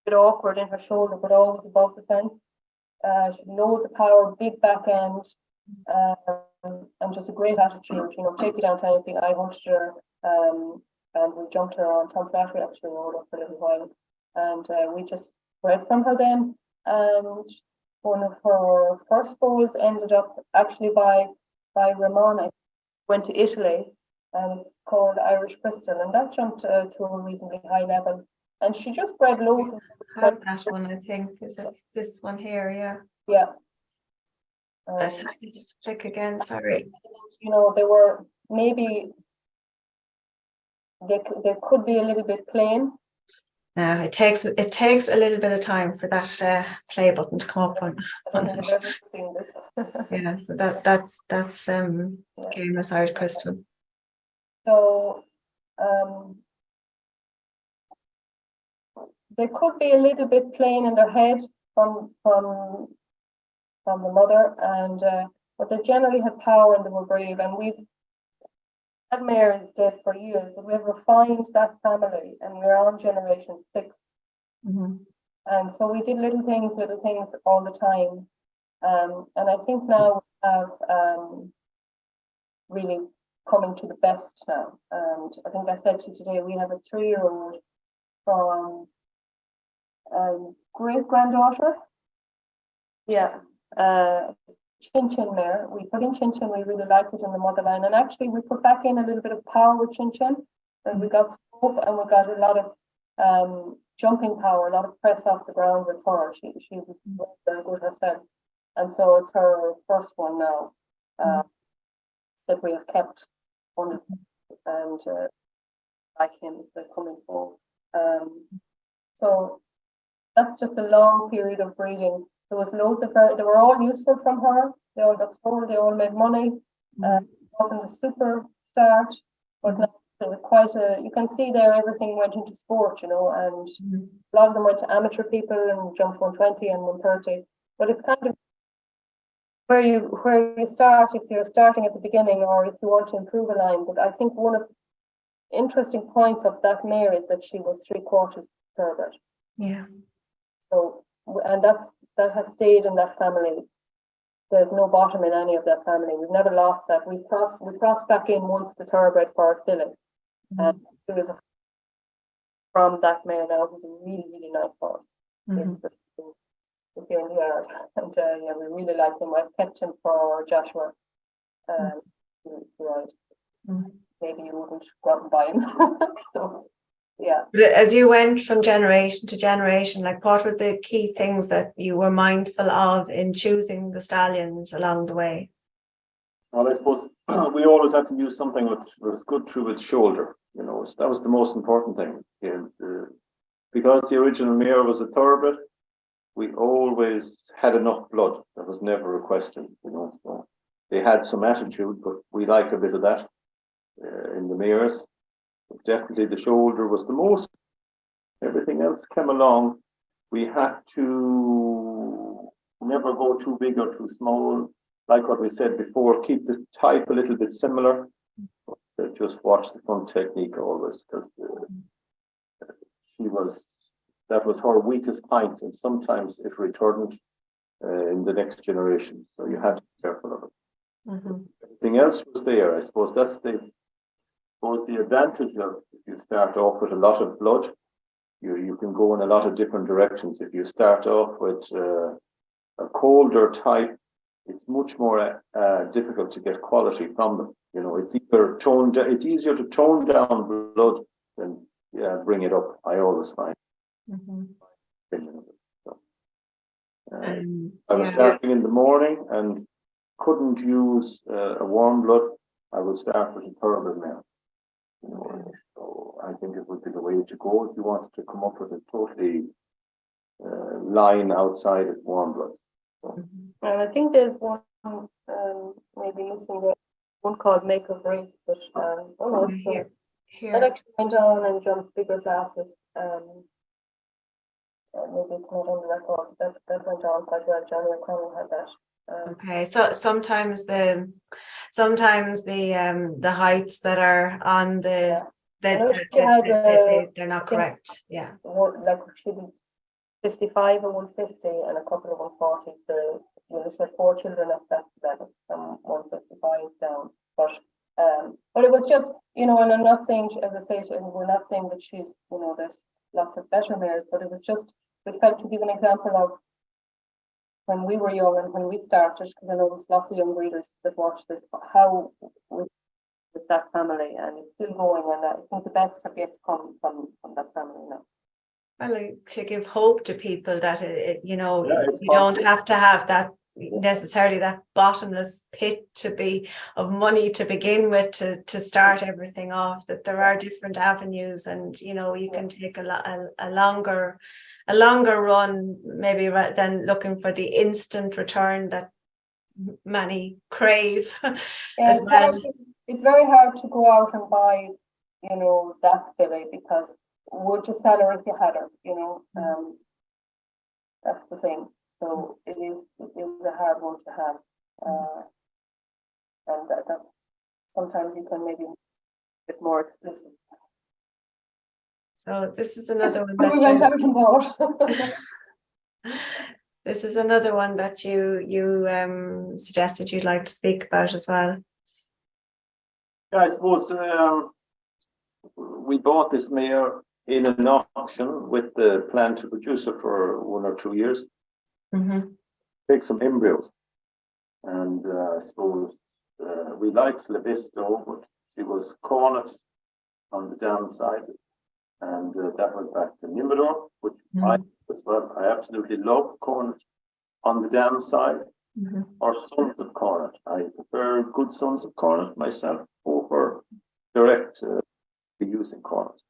Speaker 3: bit awkward in her shoulder, but always above the fence. She had loads of power, big back end, and just a great attitude. Take you down to anything. I hunted her, and we jumped her on Tom Slattery, actually rode up for a little while, and we just bred from her then. And one of her first foals ended up actually by Ramona. Went to Italy, and it's called Irish Crystal, and that jumped to a reasonably high level. And she just bred loads of
Speaker 1: that one, I think. Is it this one here?
Speaker 3: Yeah.
Speaker 1: Let's just click again. Sorry.
Speaker 3: There were maybe they could be a little bit plain.
Speaker 1: Now it takes a little bit of time for that play button to come up on.
Speaker 3: I don't think I've ever seen this.
Speaker 1: Yeah, so that's Kylemore's Irish Crystal.
Speaker 3: So they could be a little bit plain in their head from the mother, and but they generally have power and they were brave. And that mare is dead for years, but we've refined that family, and we're on generation 6. And so we did little things all the time. And I think now we have really coming to the best now. And I think I said to you today, we have a 3-year-old from great-granddaughter. Yeah. Chin Chin mare. We put in Chin Chin, we really liked it in the mother line. And actually we put back in a little bit of power with Chin Chin. And we got scope, and we got a lot of jumping power, a lot of press off the ground with her. She was very good herself. And so it's her first one now that we have kept on, and like him, the coming forward. So that's just a long period of breeding. There was loads of they were all useful from her. They all got sold. They all made money. It wasn't a super start, but now quite a. You can see there everything went into sport, and a lot of them went to amateur people and jumped 120 and 130. But it's kind of where you start if you're starting at the beginning, or if you want to improve a line. But I think one of the interesting points of that mare is that she was 3/4 thoroughbred.
Speaker 1: Yeah.
Speaker 3: So, and that's that has stayed in that family. There's no bottom in any of that family. We've never lost that. We crossed back in once the thoroughbred for our filling. And from that mare now, who's a really, really nice horse. If you're in the yard. And yeah, we really like him. I've kept him for Joshua. Right. Maybe you wouldn't go out and buy him. So yeah.
Speaker 1: But as you went from generation to generation, like what were the key things that you were mindful of in choosing the stallions along the way?
Speaker 2: Well, I suppose we always had to use something that was good through its shoulder. You know, that was the most important thing. Because the original mare was a thoroughbred, we always had enough blood. That was never a question. You know, so they had some attitude, but we like a bit of that in the mares. But definitely, the shoulder was the most. Everything else came along. We had to never go too big or too small. Like what we said before, keep the type a little bit similar. But just watch the front technique always, because that was her weakest point, and sometimes it returned in the next generation. So you had to be careful of it. Everything else was there. I suppose that's the advantage of if you start off with a lot of blood, you can go in a lot of different directions. If you start off with a colder type, it's much more difficult to get quality from them. You know, it's easier to tone down blood than bring it up. I always find. So, I was starting in the morning and couldn't use a warm blood. I would start with a thoroughbred mare. You know, so I think it would be the way to go if you wanted to come up with a totally line outside of warm blood. So.
Speaker 3: And I think there's one maybe missing there, one called Make or Break, but that actually went on and jumped bigger classes. Maybe it's not on the record. That went on quite well. Johnny O'Connell had that.
Speaker 1: Okay, so sometimes the heights that are on the they're not correct. Yeah.
Speaker 3: Like she did 55 and 150 and a couple of 140s. She had 4 children at that level from 155 down. But it was just, and I'm not saying, as I say, we're not saying that she's, there's lots of better mares, but it was just, we felt to give an example of when we were young and when we started, because I know there's lots of young breeders that watch this, how with that family, and it's still going, and I think the best have yet to come from that family now.
Speaker 1: Well, to give hope to people that you don't have to have that necessarily that bottomless pit of money to begin with to start everything off. That there are different avenues, and you can take a longer run maybe rather than looking for the instant return that many crave. As well.
Speaker 3: It's very hard to go out and buy that filly, because would you sell her if you had her? That's the thing. So it is a hard one to have, and that's sometimes you can maybe a bit more exclusive.
Speaker 1: So this is another one that
Speaker 3: we went out and bought.
Speaker 1: This is another one that you suggested you'd like to speak about as well.
Speaker 2: Yeah, I suppose we bought this mare in an auction with the plan to produce her for 1 or 2 years. Take some embryos, and I suppose we liked Levisto, but she was cornet on the downside, and that went back to Nimbledore, which I as well. I absolutely love cornet on the downside, or sons of cornet. I prefer good sons of cornet myself over direct using cornet.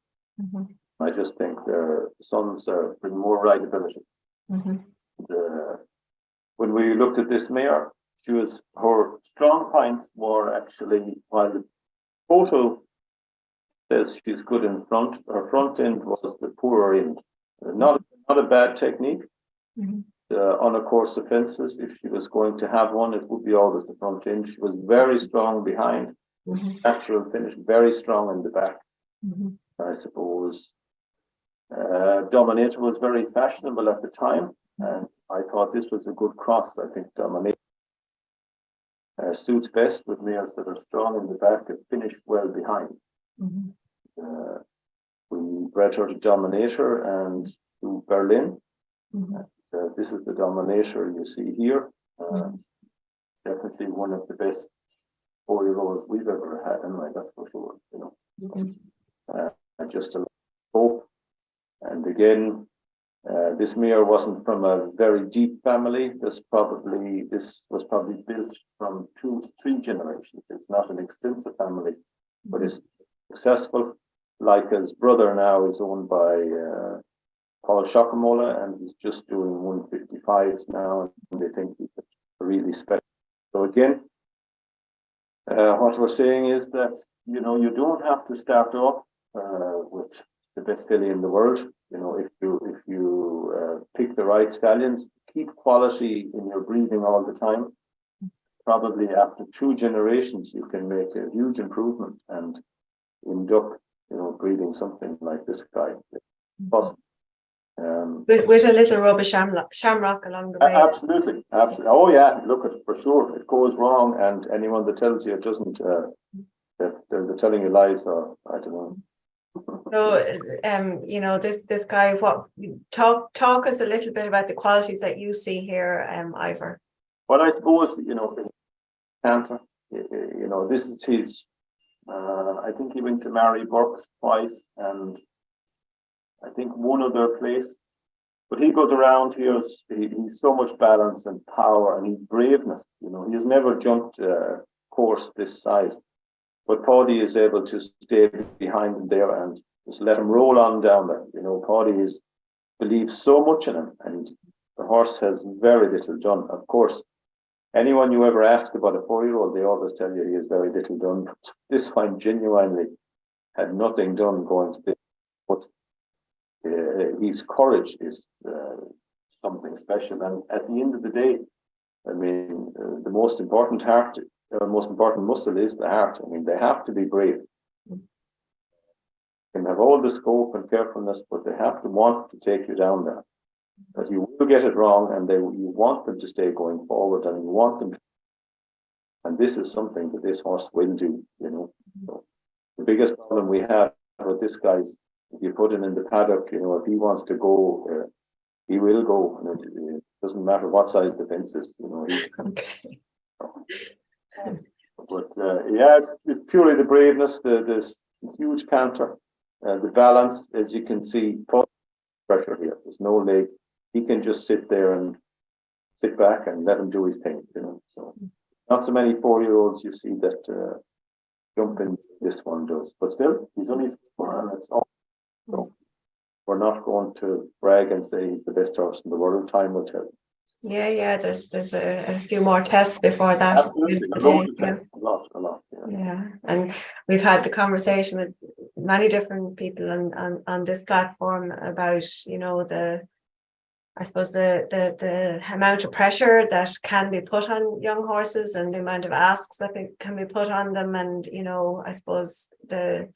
Speaker 2: I just think their sons bring more rideability. When we looked at this mare, her strong points were actually, while the photo says she's good in front, her front end was the poorer end. Not a bad technique. On a course of fences, if she was going to have one, it would be always the front end. She was very strong behind, natural finish, very strong in the back. I suppose Dominator was very fashionable at the time, and I thought this was a good cross. I think domination suits best with mares that are strong in the back and finish well behind. We bred her to Dominator and to Berlin. This is the Dominator you see here. Definitely one of the best 4-year-olds we've ever had, anyway, that's for sure. You know, just a hope. And again, this mare wasn't from a very deep family. This was probably built from 2 to 3 generations. It's not an extensive family, but it's successful. Leica's brother now is owned by Paul Schockermola, and he's just doing 155s now, and they think he's really special. So again, what we're saying is that, you know, you don't have to start off with the best filly in the world. You know, if you pick the right stallions, keep quality in your breeding all the time. Probably after 2 generations, you can make a huge improvement and end up, you know, breeding something like this guy. Possible.
Speaker 1: With a little rubber shamrock along the way.
Speaker 2: Absolutely. Oh yeah, look, for sure, it goes wrong, and anyone that tells you it doesn't, they're telling you lies, or I don't know.
Speaker 1: So, you know, this guy. Talk us a little bit about the qualities that you see here, Ivor.
Speaker 2: Well, I suppose, you know, canter. You know, this is his. I think he went to Mary Burke's twice, and I think one other place. But he goes around here. He's so much balance and power, and he's braveness. You know, he has never jumped a course this size. But Paddy is able to stay behind him there and just let him roll on down there. You know, Paddy believes so much in him, and the horse has very little done. Of course, anyone you ever ask about a 4-year-old, they always tell you he has very little done. But this one genuinely had nothing done going to this. But his courage is something special. And at the end of the day, I mean, the most important muscle is the heart. I mean, they have to be brave. They can have all the scope and carefulness, but they have to want to take you down there. But you will get it wrong, and you want them to stay going forward, and you want them to. And this is something that this horse will do, you know. So the biggest problem we have with this guy is, if you put him in the paddock, you know, if he wants to go, he will go, and it doesn't matter what size the fence is, you know.
Speaker 1: Okay.
Speaker 2: But yeah, it's purely the braveness, this huge canter, the balance, as you can see, pressure here. There's no leg. He can just sit there and sit back and let him do his thing, you know. So not so many 4-year-olds you see that jump in. This one does, but still, he's only 4, and it's all. So we're not going to brag and say he's the best horse in the world. Time will tell.
Speaker 1: Yeah. There's a few more tests before that.
Speaker 2: Absolutely, a lot.
Speaker 1: Yeah, and we've had the conversation with many different people on this platform about, you know, I suppose the amount of pressure that can be put on young horses, and the amount of asks that can be put on them, and, you know, I suppose the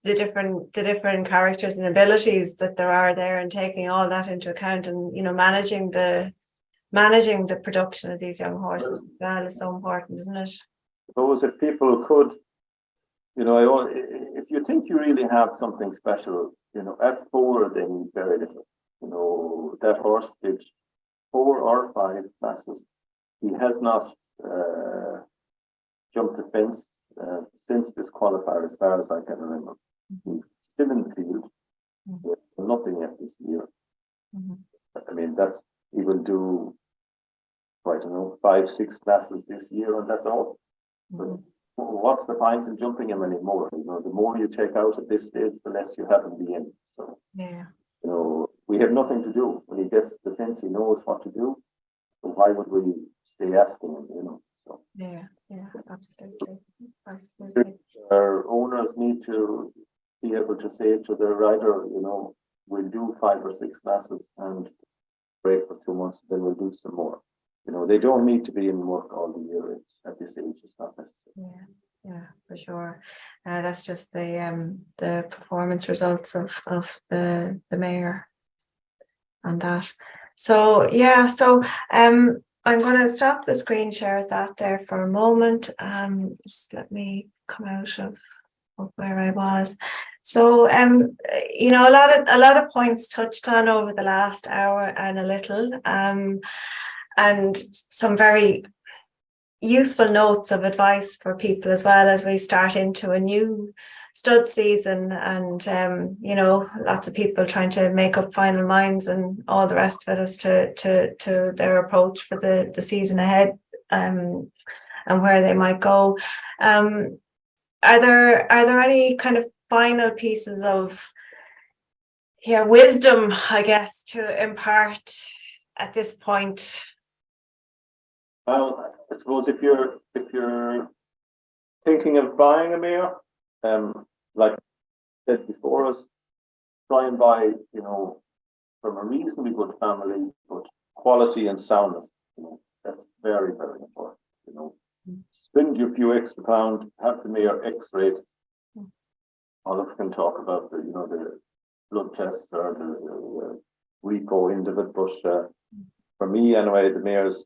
Speaker 1: different characters and abilities that there are there, and taking all that into account, and, you know, managing the production of these young horses as well is so important, isn't it?
Speaker 2: Suppose if people could, you know, if you think you really have something special, you know, at 4 they need very little. You know, that horse did 4 or 5 classes. He has not jumped the fence since this qualifier, as far as I can remember. He's still in the field. Nothing yet this year. I mean, he will do, I don't know, 5, 6 classes this year, and that's all. But what's the point in jumping him anymore? You know, the more you take out at this stage, the less you have in the end. So,
Speaker 1: yeah,
Speaker 2: you know, we have nothing to do. When he gets the fence, he knows what to do. So why would we stay asking him? You know. So
Speaker 1: yeah, absolutely.
Speaker 2: Our owners need to be able to say to their rider, you know, we'll do 5 or 6 classes and break for 2 months, then we'll do some more. You know, they don't need to be in work all the year. It's at this age, it's not necessary.
Speaker 1: Yeah, for sure. That's just the performance results of the mare and that. So yeah, I'm going to stop the screen share of that there for a moment. Just let me come out of where I was. So you know, a lot of points touched on over the last hour and a little, and some very useful notes of advice for people as well as we start into a new stud season, and you know, lots of people trying to make up final minds and all the rest of it as to their approach for the season ahead, and where they might go. Are there any kind of final pieces of wisdom, I guess, to impart at this point?
Speaker 2: Well, I suppose if you're thinking of buying a mare, like I said before us, try and buy, you know, from a reasonably good family, but quality and soundness. You know, that's very, very important. You know, spend your few extra pound, have the mare X-rayed. Oliver can talk about the, you know, the blood tests or the repo end of it, but for me anyway, the mares,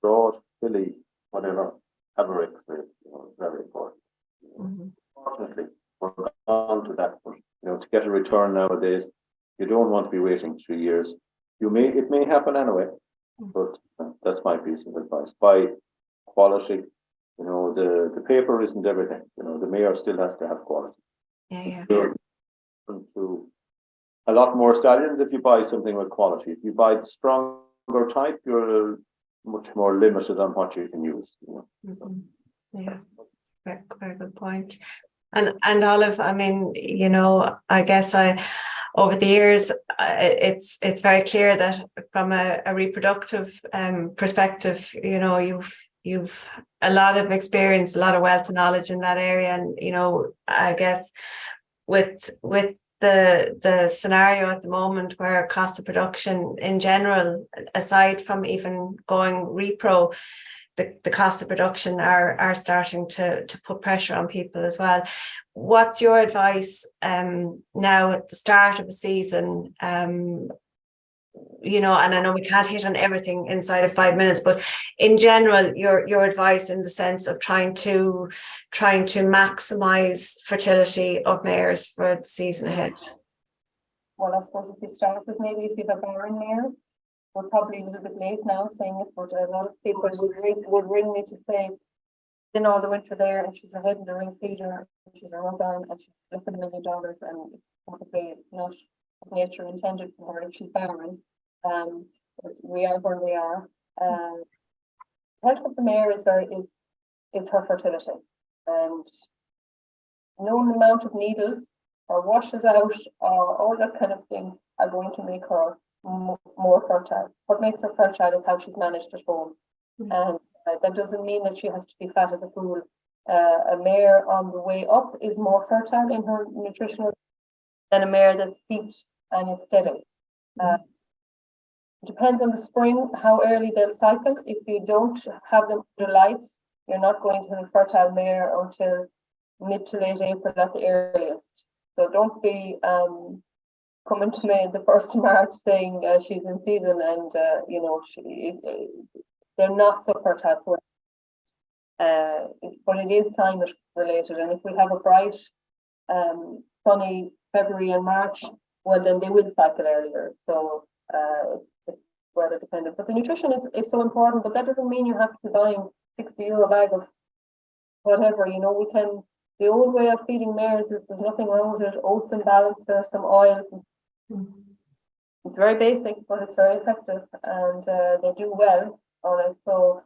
Speaker 2: broad, filly, whatever, have a X-ray. You know, very important. Fortunately, we're on to that, but you know, to get a return nowadays, you don't want to be waiting 3 years. It may happen anyway, but that's my piece of advice. Buy quality. You know, the paper isn't everything. You know, the mare still has to have quality.
Speaker 1: Yeah.
Speaker 2: To a lot more stallions if you buy something with quality. If you buy the stronger type, you're much more limited on what you can use. You know?
Speaker 1: Yeah, very good point. And Olive, I mean, you know, I guess over the years, it's very clear that from a reproductive perspective, you know, you've a lot of experience, a lot of wealth of knowledge in that area, and you know, I guess with the scenario at the moment where cost of production in general, aside from even going repro, the cost of production are starting to put pressure on people as well. What's your advice now at the start of a season? You know, and I know we can't hit on everything inside of 5 minutes, but in general, your advice in the sense of trying to maximize fertility of mares for the season ahead.
Speaker 3: Well, I suppose if we start with maybe if you have a barren mare, we're probably a little bit late now saying it, but a lot of people would ring me to say, in all the winter there, and she's her head in the ring feeder, and she's a rub on, and she's looking $1 million, and it's probably not what nature intended for her if she's barren. We are where we are. Health of the mare is her fertility, and no amount of needles or washes out or all that kind of thing are going to make her more fertile. What makes her fertile is how she's managed at home, and that doesn't mean that she has to be fat as a fool. A mare on the way up is more fertile in her nutritional than a mare that's peaked and is steady. It depends on the spring, how early they'll cycle. If you don't have them under lights, you're not going to have a fertile mare until mid to late April at the earliest. So don't be coming to me the 1st of March saying she's in season and, you know, they're not so fertile. So, but it is climate related. And if we have a bright, sunny February and March, well, then they will cycle earlier. So it's weather dependent. But the nutrition is so important, but that doesn't mean you have to be buying €60 bag of whatever. You know, the old way of feeding mares is there's nothing wrong with it. Oats and balancer, some oils. It's very basic, but it's very effective, and they do well on it. So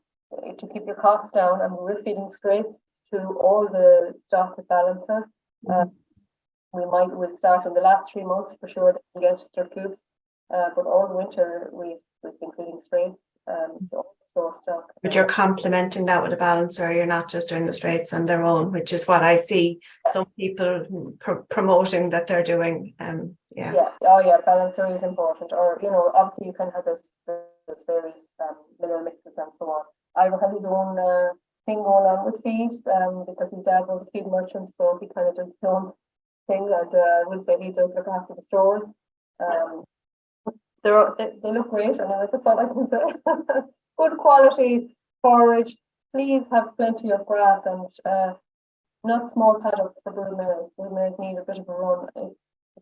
Speaker 3: to keep your costs down, and we're feeding straights to all the stock with balancer. We'll start in the last 3 months for sure. They get their cubes, but all winter we've been feeding straights. Store stock.
Speaker 1: But you're complementing that with a balancer. You're not just doing the straights on their own, which is what I see some people promoting that they're doing.
Speaker 3: Yeah. Oh yeah, balancer is important. Or you know, obviously you can have this various mineral mixes and so on. Ivor has his own thing going on with feed because his dad was a feed merchant, so he kind of does his own thing, and would say he does look after the stores. they look great, and that's all I can say. Good quality forage. Please have plenty of grass, and not small paddocks for brood mares. Brood mares need a bit of a run. If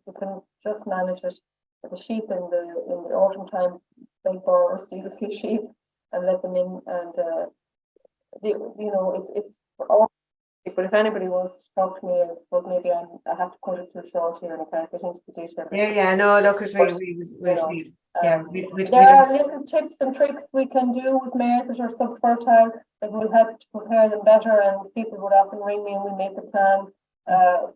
Speaker 3: you can just manage it. The sheep in the autumn time, beg borrow, steal a few sheep and let them in, and it's for all. But if anybody wants to talk to me, I suppose maybe I have to cut it too short here, and I can't get into the details.
Speaker 1: No, look, there
Speaker 3: are little tips and tricks we can do with mares that are subfertile that will help to prepare them better, and people would often ring me and we make a plan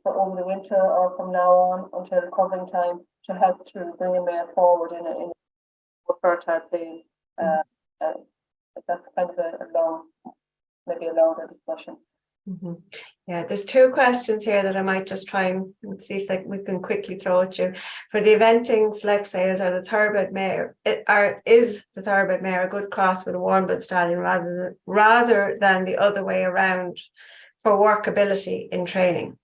Speaker 3: for over the winter or from now on until covering time to help to bring a mare forward in a more fertile plain. That's kind of maybe a longer discussion.
Speaker 1: Mm-hmm. Yeah, there's two questions here that I might just try and see if we can quickly throw at you. For the eventing select sales, are the thoroughbred mare, is the thoroughbred mare a good cross with a warm blood stallion rather than the other way around for workability in training?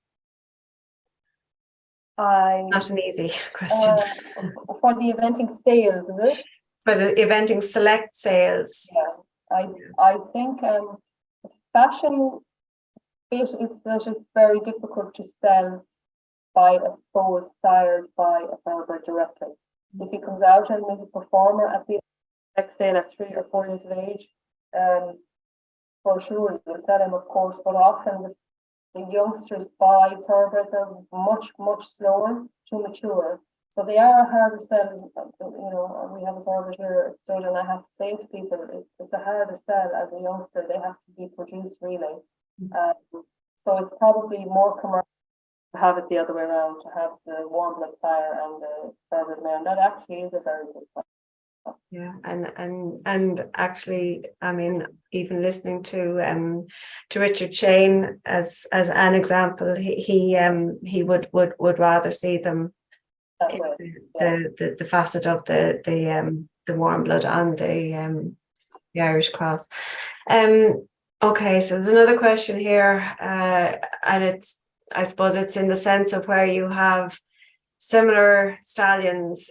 Speaker 1: Not an easy question.
Speaker 3: For the eventing sales, is it?
Speaker 1: For the eventing select sales.
Speaker 3: Yeah, I think fashion bit is that it's very difficult to sell by a foal sired by a thoroughbred directly. If he comes out and is a performer at the select sale at 3 or 4 years of age, for sure we'll sell him, of course, but often the youngsters buy thoroughbreds are much slower to mature. So they are harder sell. We have a thoroughbred here at Stallion, and I have to say to people, it's a harder sell as a youngster. They have to be produced really. So it's probably more commercial to have it the other way around, to have the warm blood sire and the thoroughbred mare, and that actually is a very good one.
Speaker 1: Yeah, and actually, I mean, even listening to Richard Shane as an example, he would rather see them the facet of the warm blood and the Irish cross. Okay, so there's another question here, and I suppose it's in the sense of where you have similar stallions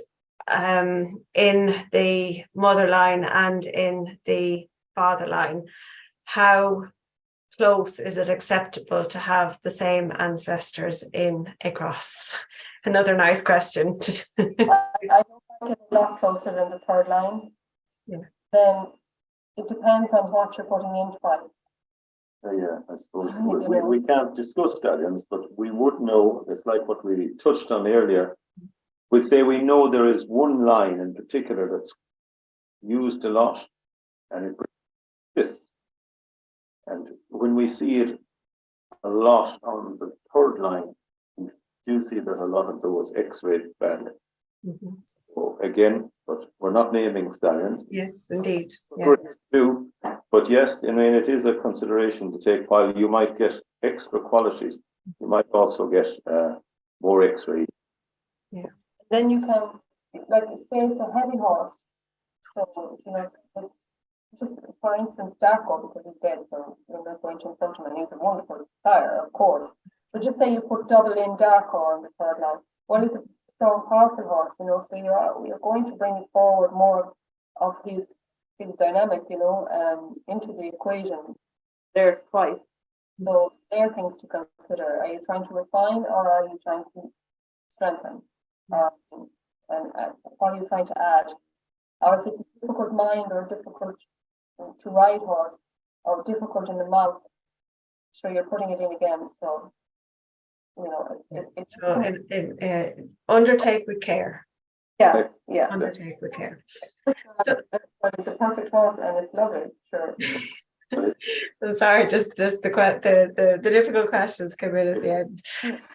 Speaker 1: in the mother line and in the father line. How close is it acceptable to have the same ancestors in a cross? Another nice question.
Speaker 3: I don't think it's a lot closer than the third line.
Speaker 1: Yeah.
Speaker 3: Then it depends on what you're putting in twice.
Speaker 2: Yeah, I suppose we can't discuss stallions, but we would know. It's like what we touched on earlier. We'd say we know there is one line in particular that's used a lot, and it this. And when we see it a lot on the third line, we do see that a lot of those X-rayed badly.
Speaker 1: Mm-hmm.
Speaker 2: So again, but we're not naming stallions.
Speaker 1: Yes, indeed. Yeah.
Speaker 2: But yes, I mean, it is a consideration to take. While you might get extra qualities, you might also get more X-ray.
Speaker 1: Yeah.
Speaker 3: Then you can, like, say it's a heavy horse. So, it's just, for instance, Darko, because he's dead, so you're not going to insult him, and he's a wonderful sire, of course. But just say you put double in Darko on the third line. Well, it's a strong, powerful horse, so you're going to bring forward more of his dynamic, into the equation there twice. So there are things to consider. Are you trying to refine, or are you trying to strengthen? And what are you trying to add? Or if it's a difficult mind or difficult to ride horse or difficult in the mouth, so you're putting it in again. So, it's
Speaker 1: undertake with care.
Speaker 3: Yeah.
Speaker 1: Undertake with care.
Speaker 3: So, it's a perfect horse, and it's lovely. Sure.
Speaker 1: So sorry, just the difficult questions come in at the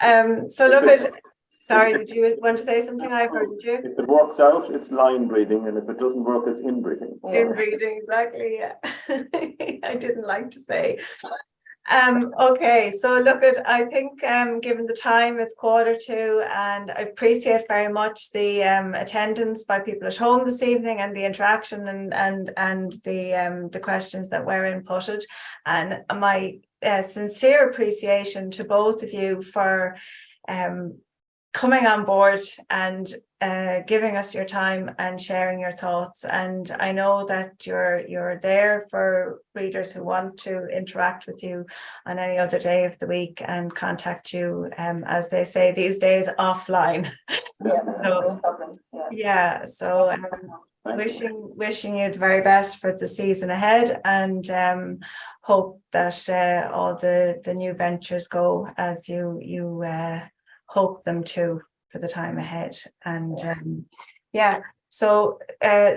Speaker 1: end. So look at. Sorry, did you want to say something, Ivor? Did you?
Speaker 2: If it works out, it's line breeding, and if it doesn't work, it's inbreeding.
Speaker 1: Yeah. Inbreeding, exactly. Yeah. I didn't like to say. Okay, so look at. I think given the time, it's 1:45, and I appreciate very much the attendance by people at home this evening, and the interaction and the questions that were inputted, and my sincere appreciation to both of you for coming on board and giving us your time and sharing your thoughts. And I know that you're there for readers who want to interact with you on any other day of the week and contact you, as they say these days, offline.
Speaker 3: Yeah,
Speaker 1: So,
Speaker 3: no problem. Yeah.
Speaker 1: so wishing you the very best for the season ahead, and hope that all the new ventures go as you hope them to for the time ahead. And so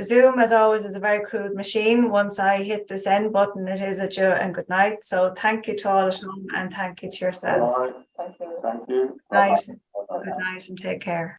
Speaker 1: Zoom, as always, is a very crude machine. Once I hit this end button, it is adieu and good night. So thank you to all at home, and thank you to yourself.
Speaker 3: Thank you.
Speaker 2: Thank you.
Speaker 1: Good night and take care.